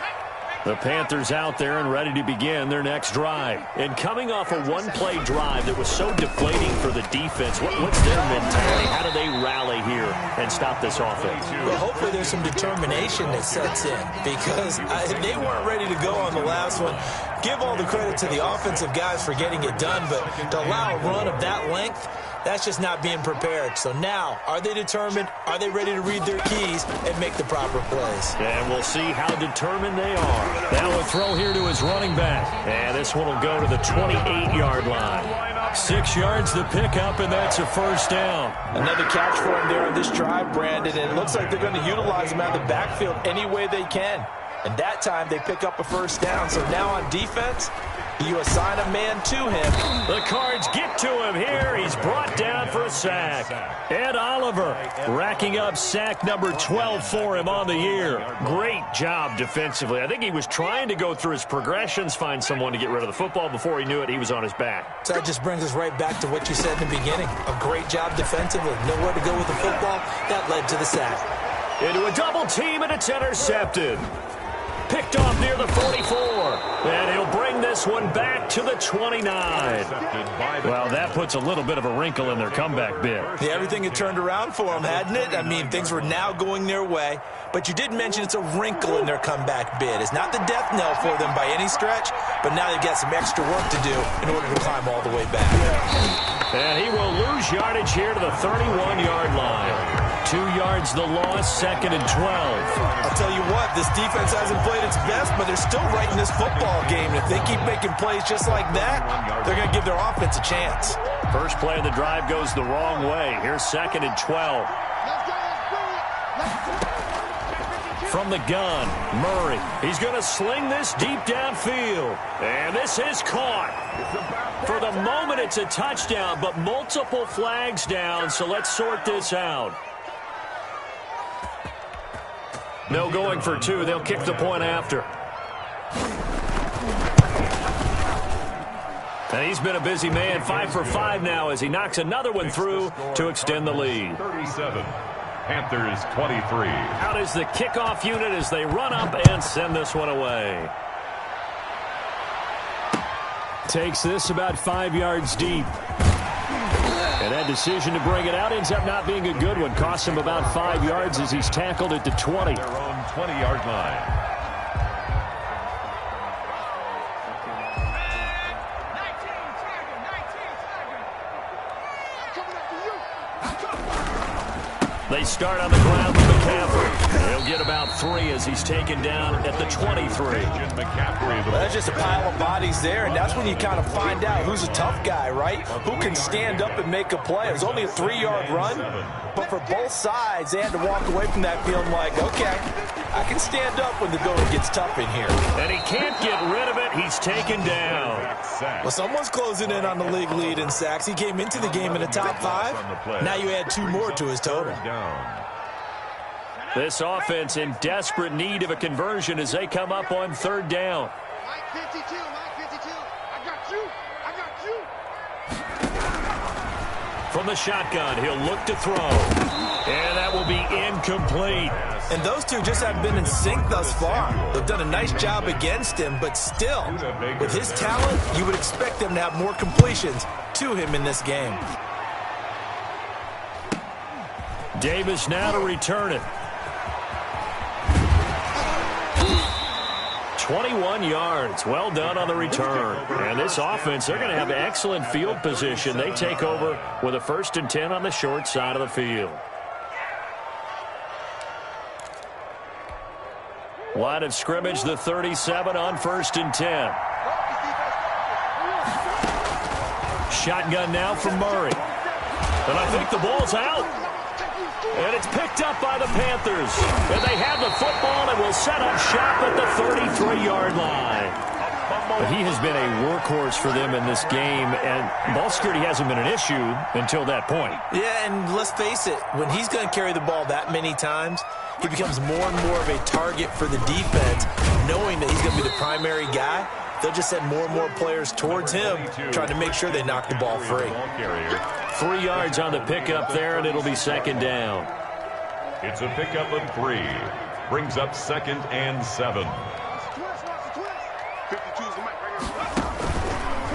The Panthers out there and ready to begin their next drive. And coming off a one-play drive that was so deflating for the defense, what's their mentality? How do they rally here and stop this offense? Well, hopefully there's some determination that sets in because they weren't ready to go on the last one. Give all the credit to the offensive guys for getting it done, but to allow a run of that length, that's just not being prepared. So now, are they determined? Are they ready to read their keys and make the proper plays? And we'll see how determined they are. Now a throw here to his running back. And this one will go to the 28-yard line. 6 yards the pickup, and that's a 1st down. Another catch for him there on this drive, Brandon, and it looks like they're going to utilize him out of the backfield any way they can. And that time they pick up a 1st down. So now on defense, you assign a man to him. The Cards get to him here. He's brought down for a sack. Ed Oliver racking up sack number 12 for him on the year. Great job defensively. I think he was trying to go through his progressions, find someone to get rid of the football. Before he knew it, he was on his back. So that just brings us right back to what you said in the beginning. A great job defensively. Nowhere to go with the football. That led to the sack. Into a double team, and it's intercepted. Picked off near the 44. And he'll bring this one back to the 29. Well, that puts a little bit of a wrinkle in their comeback bid. Yeah, everything had turned around for them, hadn't it? I mean, things were now going their way. But you did mention it's a wrinkle in their comeback bid. It's not the death knell for them by any stretch, but now they've got some extra work to do in order to climb all the way back. And he will lose yardage here to the 31-yard line. 2 yards the loss, 2nd and 12. I'll tell you what, this defense hasn't played its best, but they're still right in this football game. If they keep making plays just like that, they're going to give their offense a chance. First play of the drive goes the wrong way. Here's 2nd and 12. From the gun, Murray. He's going to sling this deep downfield. And this is caught. For the moment, it's a touchdown, but multiple flags down, so let's sort this out. No going for 2. They'll kick the point after. And he's been a busy man, 5 for 5 now as he knocks another one through to extend the lead. 37. Panthers 23. Out is the kickoff unit as they run up and send this one away. Takes this about 5 yards deep. And that decision to bring it out ends up not being a good one. Costs him about 5 yards as he's tackled at the 20. Their own 20-yard line. They start on the ground with McCaffrey. He'll get about 3 as he's taken down at the 23. That's just a pile of bodies there, and that's when you kind of find out who's a tough guy, right? Who can stand up and make a play. It was only a 3-yard run, but for both sides, they had to walk away from that feeling like, okay, I can stand up when the going gets tough in here. And he can't get rid of it. He's taken down. Well, someone's closing in on the league lead in sacks. He came into the game in the top 5. Now you add 2 more to his total. This offense in desperate need of a conversion as they come up on 3rd down. Mike 52, I got you. From the shotgun, he'll look to throw. And that will be incomplete. And those two just haven't been in sync thus far. They've done a nice job against him, but still, with his talent, you would expect them to have more completions to him in this game. Davis now to return it. 21 yards. Well done on the return. And this offense, they're going to have excellent field position. They take over with a 1st and 10 on the short side of the field. Line of scrimmage, the 37 on 1st and 10. Shotgun now from Murray. And I think the ball's out. And it's picked up by the Panthers. And they have the football and will set up shop at the 33-yard line. But he has been a workhorse for them in this game, and ball security hasn't been an issue until that point. Yeah, and let's face it, when he's going to carry the ball that many times, he becomes more and more of a target for the defense, knowing that he's going to be the primary guy. They'll just send more and more players towards him, trying to make sure they knock the ball free. 3 yards on the pickup there, and it'll be 2nd down. It's a pickup of 3. Brings up 2nd and 7.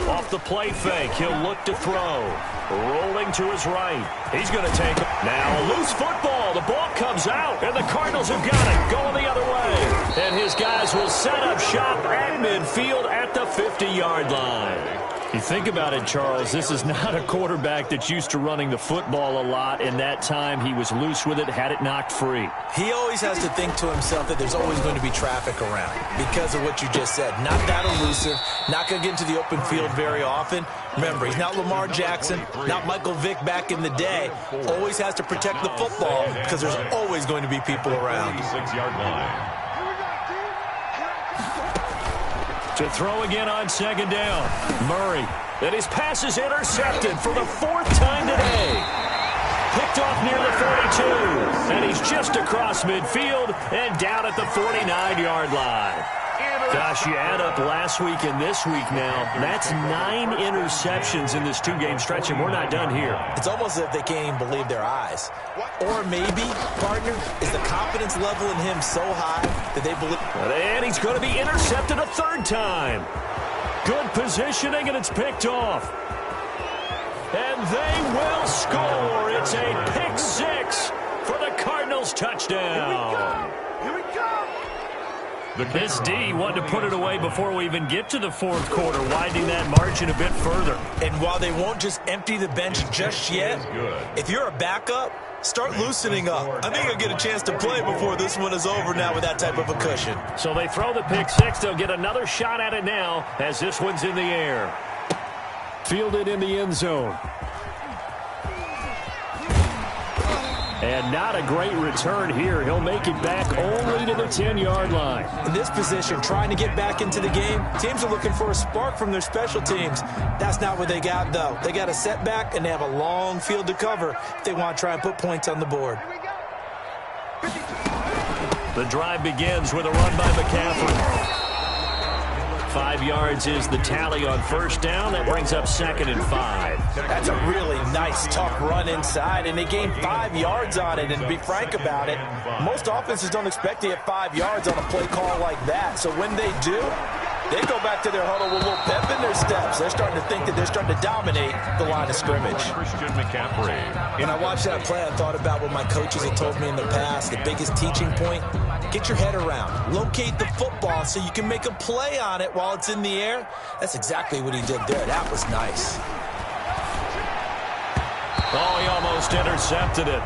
Off the play fake, he'll look to throw. Rolling to his right. He's going to take it. Now a loose football. The ball comes out, and the Cardinals have got it. Going the other way. And his guys will set up shop at midfield at the 50-yard line. You think about it, Charles, this is not a quarterback that's used to running the football a lot. In that time, he was loose with it, had it knocked free. He always has to think to himself that there's always going to be traffic around because of what you just said. Not that elusive, not going to get into the open field very often. Remember, he's not Lamar Jackson, not Michael Vick back in the day. Always has to protect the football because there's always going to be people around. 36-yard line. To throw again on 2nd down. Murray. And his pass is intercepted for the 4th time today. Picked off near the 42. And he's just across midfield and down at the 49-yard line. Gosh, you add up last week and this week now, that's 9 interceptions in this 2-game stretch, and we're not done here. It's almost as if they can't even believe their eyes. Or maybe, partner, is the confidence level in him so high that they believe... And he's going to be intercepted a 3rd time. Good positioning, and it's picked off. And they will score. It's a pick 6 for the Cardinals touchdown. Here we go. This D wanted to put it away before we even get to the 4th quarter, widening that margin a bit further. And while they won't just empty the bench just yet, if you're a backup, start loosening up. I think he'll get a chance to play before this one is over now with that type of a cushion. So they throw the pick six. They'll get another shot at it now as this one's in the air. Fielded in the end zone. And not a great return here. He'll make it back only to the 10-yard line. In this position, trying to get back into the game, teams are looking for a spark from their special teams. That's not what they got, though. They got a setback, and they have a long field to cover if they want to try and put points on the board. The drive begins with a run by McCaffrey. 5 yards is the tally on first down. That brings up 2nd and 5. That's a really nice, tough run inside, and they gained 5 yards on it. And to be frank about it, most offenses don't expect to get 5 yards on a play call like that. So when they do, they go back to their huddle with a little pep in their steps. They're starting to think that they're starting to dominate the line of scrimmage. Christian McCaffrey. When I watched that play, I thought about what my coaches had told me in the past. The biggest teaching point, get your head around. Locate the football so you can make a play on it while it's in the air. That's exactly what he did there. That was nice. Oh, he almost intercepted it.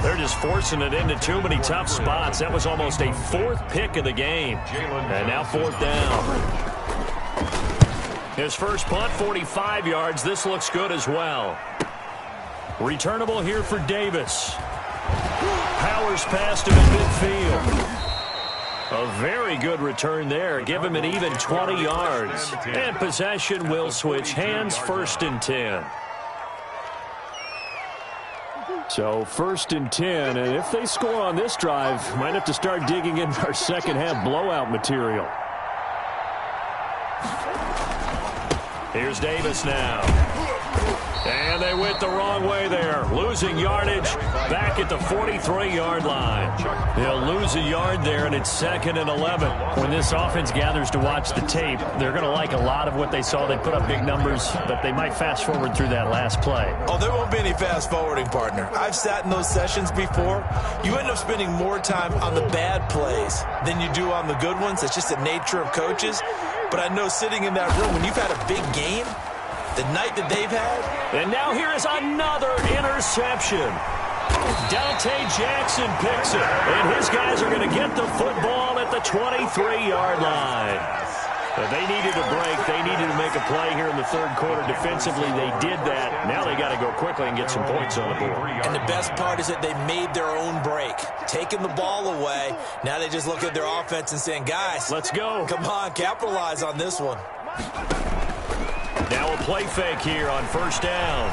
They're just forcing it into too many tough spots. That was almost a 4th pick of the game. And now 4th down. His first punt, 45 yards. This looks good as well. Returnable here for Davis. Powers past him in midfield. A very good return there. Give him an even 20 yards. And possession will switch hands, 1st and 10. So 1st and 10, and if they score on this drive, might have to start digging into our second half blowout material. Here's Davis now. And they went the wrong way there. Losing yardage back at the 43-yard line. They'll lose a yard there, and it's 2nd and 11. When this offense gathers to watch the tape, they're going to like a lot of what they saw. They put up big numbers, but they might fast forward through that last play. Oh, there won't be any fast forwarding, partner. I've sat in those sessions before. You end up spending more time on the bad plays than you do on the good ones. It's just the nature of coaches. But I know sitting in that room, when you've had a big game, the night that they've had. And now here is another interception. Dante Jackson picks it. And his guys are going to get the football at the 23-yard line. But they needed a break. They needed to make a play here in the 3rd quarter. Defensively, they did that. Now they got to go quickly and get some points on the board. And the best part is that they made their own break. Taking the ball away. Now they just look at their offense and saying, guys, let's go. Come on, capitalize on this one. Now a play fake here on 1st down.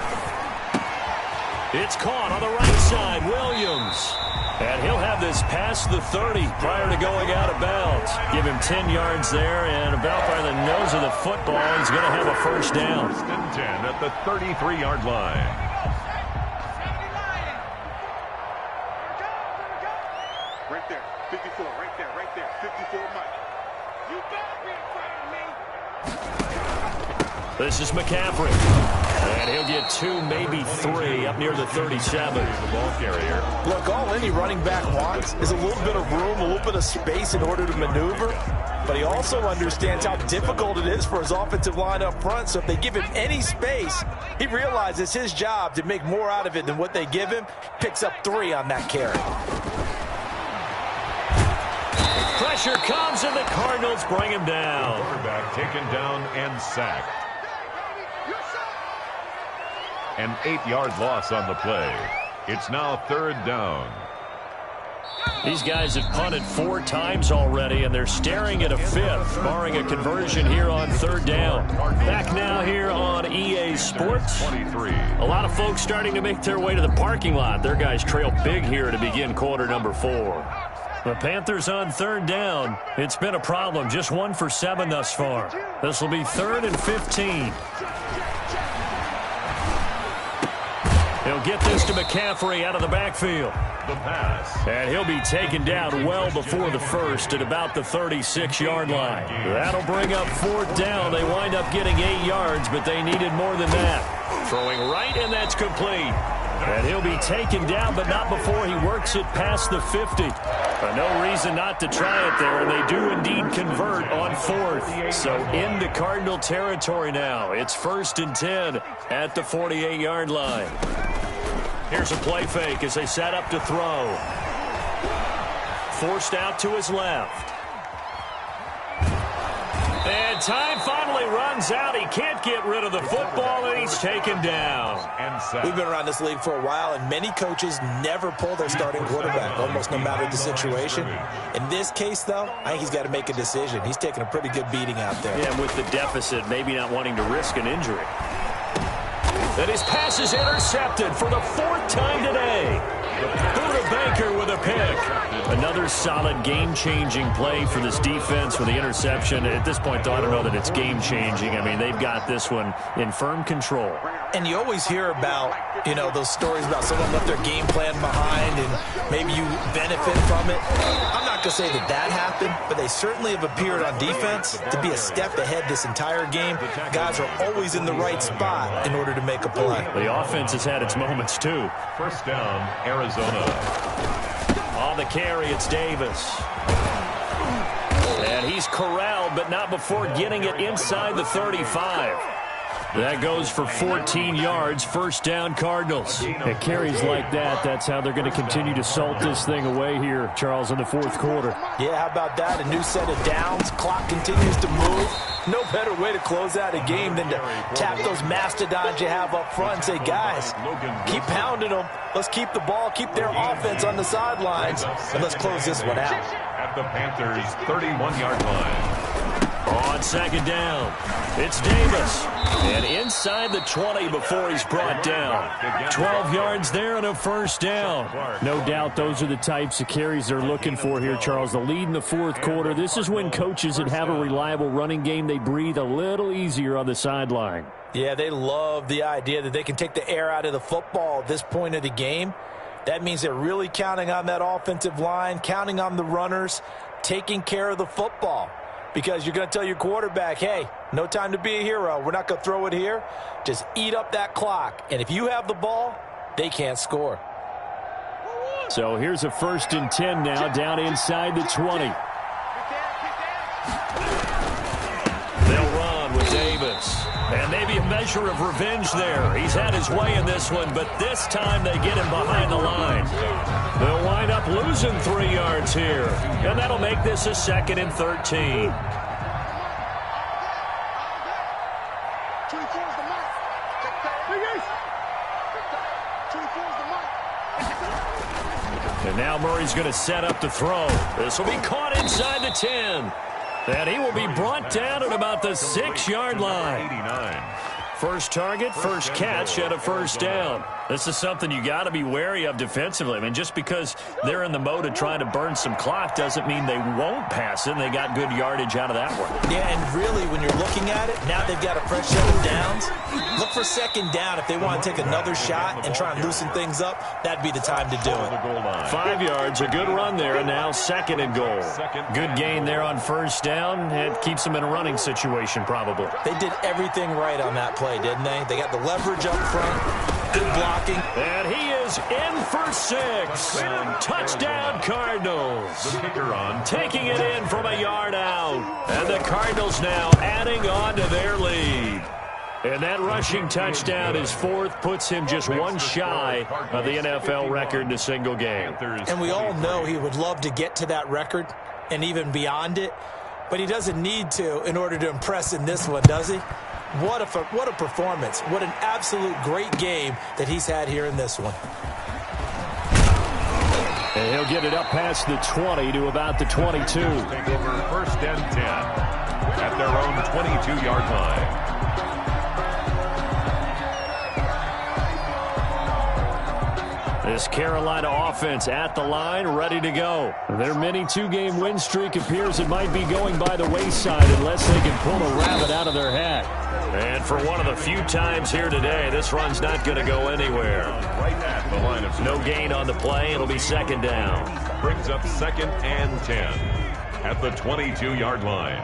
It's caught on the right side, Williams. And he'll have this past the 30 prior to going out of bounds. Give him 10 yards there, and about by the nose of the football, he's going to have a 1st down. 1st and 10 at the 33-yard line. Right there, 54, right there, 54, Mike. You better be afraid of me. This is McCaffrey. And he'll get 2, maybe 3 up near the 37. The ball carrier. Look, all any running back wants is a little bit of room, a little bit of space in order to maneuver. But he also understands how difficult it is for his offensive line up front. So if they give him any space, he realizes his job to make more out of it than what they give him. Picks up 3 on that carry. Pressure comes, and the Cardinals bring him down. Quarterback taken down and sacked. An 8-yard loss on the play. It's now 3rd down. These guys have punted 4 times already, and they're staring at a 5th, barring a conversion here on 3rd down. Back now here on EA Sports. 23. A lot of folks starting to make their way to the parking lot. Their guys trail big here to begin quarter number 4. The Panthers on 3rd down. It's been a problem. Just 1 for 7 thus far. This will be 3rd and 15. He'll get this to McCaffrey out of the backfield. The pass. And he'll be taken down well before the 1st at about the 36-yard line. That'll bring up 4th down. They wind up getting 8 yards, but they needed more than that. Throwing right, and that's complete. And he'll be taken down, but not before he works it past the 50. No reason not to try it there, and they do indeed convert on 4th. So into Cardinal territory now. It's 1st and 10 at the 48-yard line. Here's a play fake as they set up to throw. Forced out to his left. And time finally runs out. He can't get rid of the football, and he's taken down. We've been around this league for a while, and many coaches never pull their starting quarterback, almost no matter the situation. In this case, though, I think he's got to make a decision. He's taking a pretty good beating out there. Yeah, with the deficit, maybe not wanting to risk an injury. And his pass is intercepted for the 4th time today. Buda Baker with a pick. Another solid game-changing play for this defense with the interception. At this point, though, I don't know that it's game-changing. I mean, they've got this one in firm control. And you always hear about, you know, those stories about someone left their game plan behind and maybe you benefit from it. I'm not going to say that that happened, but they certainly have appeared on defense to be a step ahead this entire game. Guys are always in the right spot in order to make a play. The offense has had its moments, too. First down, Arizona. On the carry, it's Davis. And he's corralled, but not before getting it inside the 35. That goes for 14 yards, first down Cardinals. At carries like that, that's how they're going to continue to salt this thing away here, Charles, in the 4th quarter. Yeah, how about that? A new set of downs. Clock continues to move. No better way to close out a game than to tap those mastodons you have up front and say, guys, keep pounding them. Let's keep the ball, keep their offense on the sidelines, and let's close this one out. At the Panthers' 31-yard line. On second down, it's Davis. And inside the 20 before he's brought down. 12 yards there and a first down. No doubt those are the types of carries they're looking for here, Charles. The lead in the 4th quarter. This is when coaches that have a reliable running game, they breathe a little easier on the sideline. Yeah, they love the idea that they can take the air out of the football at this point of the game. That means they're really counting on that offensive line, counting on the runners, taking care of the football. Because you're going to tell your quarterback, hey, no time to be a hero. We're not going to throw it here. Just eat up that clock. And if you have the ball, they can't score. So here's a 1st and 10 now, down inside the 20. They'll run with Davis. And maybe a measure of revenge there. He's had his way in this one, but this time they get him behind the line. They'll wind up losing 3 yards here. And that'll make this a 2nd and 13. And now Murray's going to set up to throw. This will be caught inside the 10. And he will be brought down at about the 6-yard line. 89. First target, first catch at a first down. This is something you got to be wary of defensively. I mean, just because they're in the mode of trying to burn some clock doesn't mean they won't pass it. And they got good yardage out of that one. Yeah, and really, when you're looking at it, now they've got a fresh set of downs. Look for second down if they want to take another shot and try and loosen things up. That'd be the time to do it. 5 yards, a good run there, and now 2nd and goal. Good gain there on first down. It keeps them in a running situation, probably. They did everything right on that play, didn't they? They got the leverage up front. Good blocking. And he is in for 6. Touchdown, Cardinals. The kicker on. Taking it in from a yard out. And the Cardinals now adding on to their lead. And that rushing touchdown is 4th, puts him just one shy of the NFL record in a single game. And we all know he would love to get to that record and even beyond it, but he doesn't need to in order to impress in this one, does he? What a performance. What an absolute great game that he's had here in this one. And he'll get it up past the 20 to about the 22. Take over 1st and 10 at their own 22-yard line. This Carolina offense at the line, ready to go. Their mini 2-game win streak appears it might be going by the wayside unless they can pull a rabbit out of their hat. And for one of the few times here today, this run's not going to go anywhere. Right at the line of no gain on the play. It'll be 2nd down. Brings up 2nd and 10 at the 22-yard line.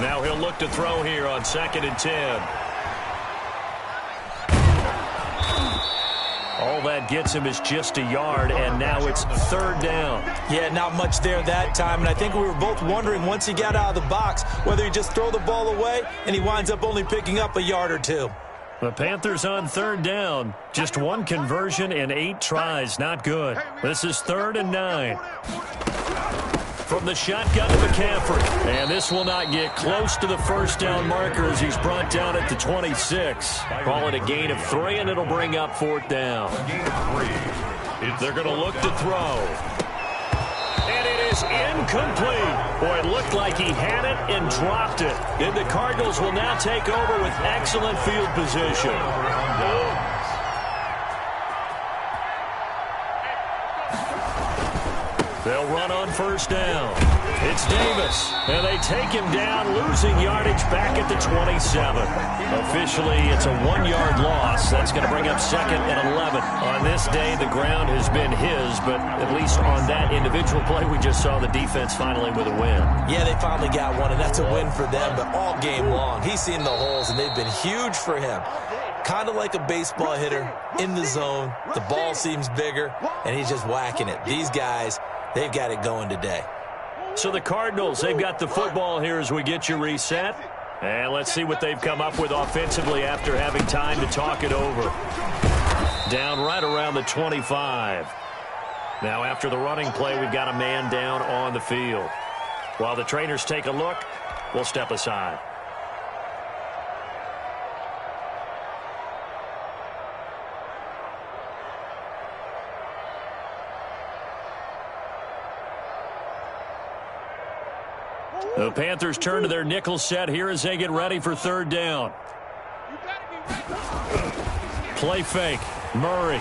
Now he'll look to throw here on 2nd and 10. All that gets him is just a yard, and now it's 3rd down. Yeah, not much there that time, and I think we were both wondering once he got out of the box whether he just throw the ball away and he winds up only picking up a yard or 2. The Panthers on third down. Just one conversion and 8 tries. Not good. This is 3rd and 9. From the shotgun to McCaffrey. And this will not get close to the first down marker as he's brought down at the 26. Call it a gain of 3, and it'll bring up 4th down. They're going to look to throw. And it is incomplete. Boy, it looked like he had it and dropped it. And the Cardinals will now take over with excellent field position. They'll run on first down. It's Davis, and they take him down, losing yardage back at the 27. Officially, it's a 1-yard loss. That's going to bring up 2nd and 11. On this day, the ground has been his, but at least on that individual play, we just saw the defense finally with a win. Yeah, they finally got one, and that's a win for them, but all game long, he's seen the holes, and they've been huge for him. Kind of like a baseball hitter in the zone. The ball seems bigger, and he's just whacking it. These guys, they've got it going today. So the Cardinals, they've got the football here as we get you reset. And let's see what they've come up with offensively after having time to talk it over. Down right around the 25. Now after the running play, we've got a man down on the field. While the trainers take a look, we'll step aside. The Panthers turn to their nickel set here as they get ready for 3rd down. Play fake. Murray.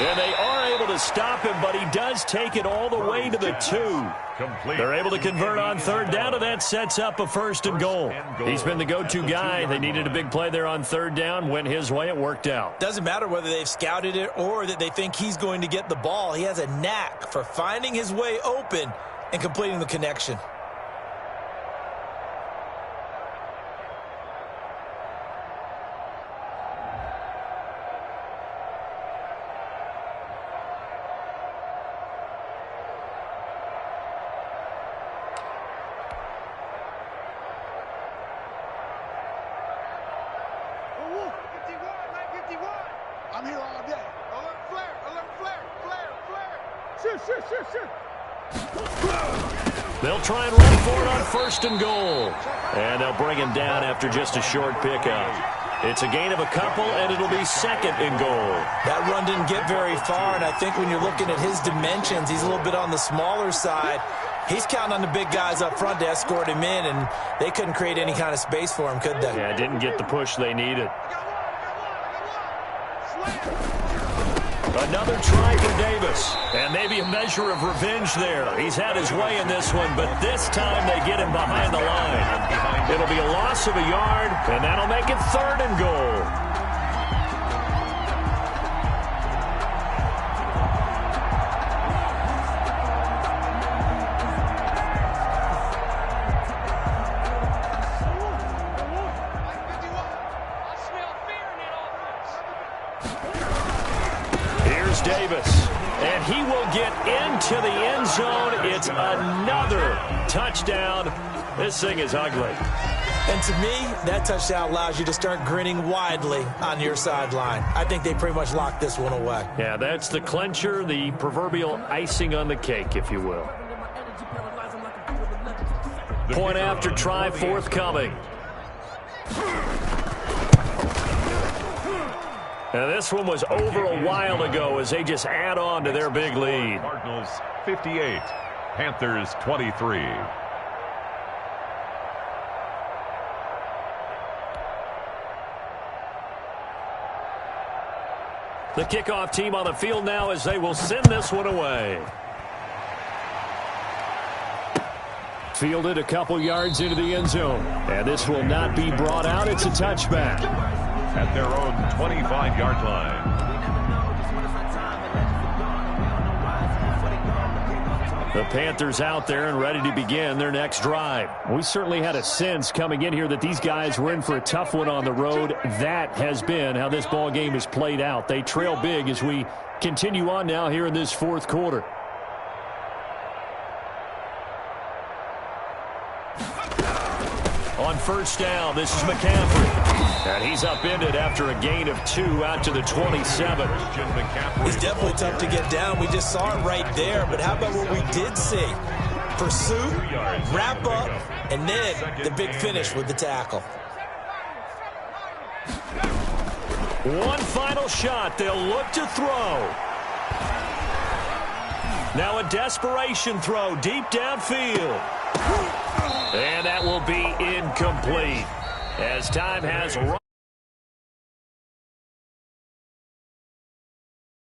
And they are able to stop him, but he does take it all the way to the 2. Complete. They're able to convert on 3rd down, and that sets up a 1st and goal. He's been the go-to guy. They needed a big play there on 3rd down. Went his way. It worked out. Doesn't matter whether they've scouted it or that they think he's going to get the ball. He has a knack for finding his way open and completing the connection. I'm here all day. Alert flare, alert flare, flare, flare. Shoot. They'll try and run for it on 1st and goal. And they'll bring him down after just a short pickup. It's a gain of a couple, and it'll be 2nd and goal. That run didn't get very far, and I think when you're looking at his dimensions, he's a little bit on the smaller side. He's counting on the big guys up front to escort him in, and they couldn't create any kind of space for him, could they? Yeah, didn't get the push they needed. Another try for Davis. And maybe a measure of revenge there. He's had his way in this one, but this time they get him behind the line. It'll be a loss of a yard, and that'll make it 3rd and goal. Davis, and he will get into the end zone. It's another touchdown. This thing is ugly. And to me, that touchdown allows you to start grinning widely on your sideline. I think they pretty much locked this one away. Yeah, that's the clincher, the proverbial icing on the cake, if you will. Point after try forthcoming. And this one was over a while ago as they just add on to their big lead. Cardinals 58, Panthers 23. The kickoff team on the field now as they will send this one away. Fielded a couple yards into the end zone. And this will not be brought out. It's a touchback. At their own 25-yard line. The Panthers out there and ready to begin their next drive. We certainly had a sense coming in here that these guys were in for a tough one on the road. That has been how this ball game has played out. They trail big as we continue on now here in this 4th quarter. On first down. This is McCaffrey. And he's upended after a gain of 2 out to the 27. He's definitely tough to get down. We just saw it right there. But how about what we did see? Pursuit, wrap up, and then the big finish with the tackle. One final shot. They'll look to throw. Now a desperation throw deep downfield. And that will be incomplete as time has run.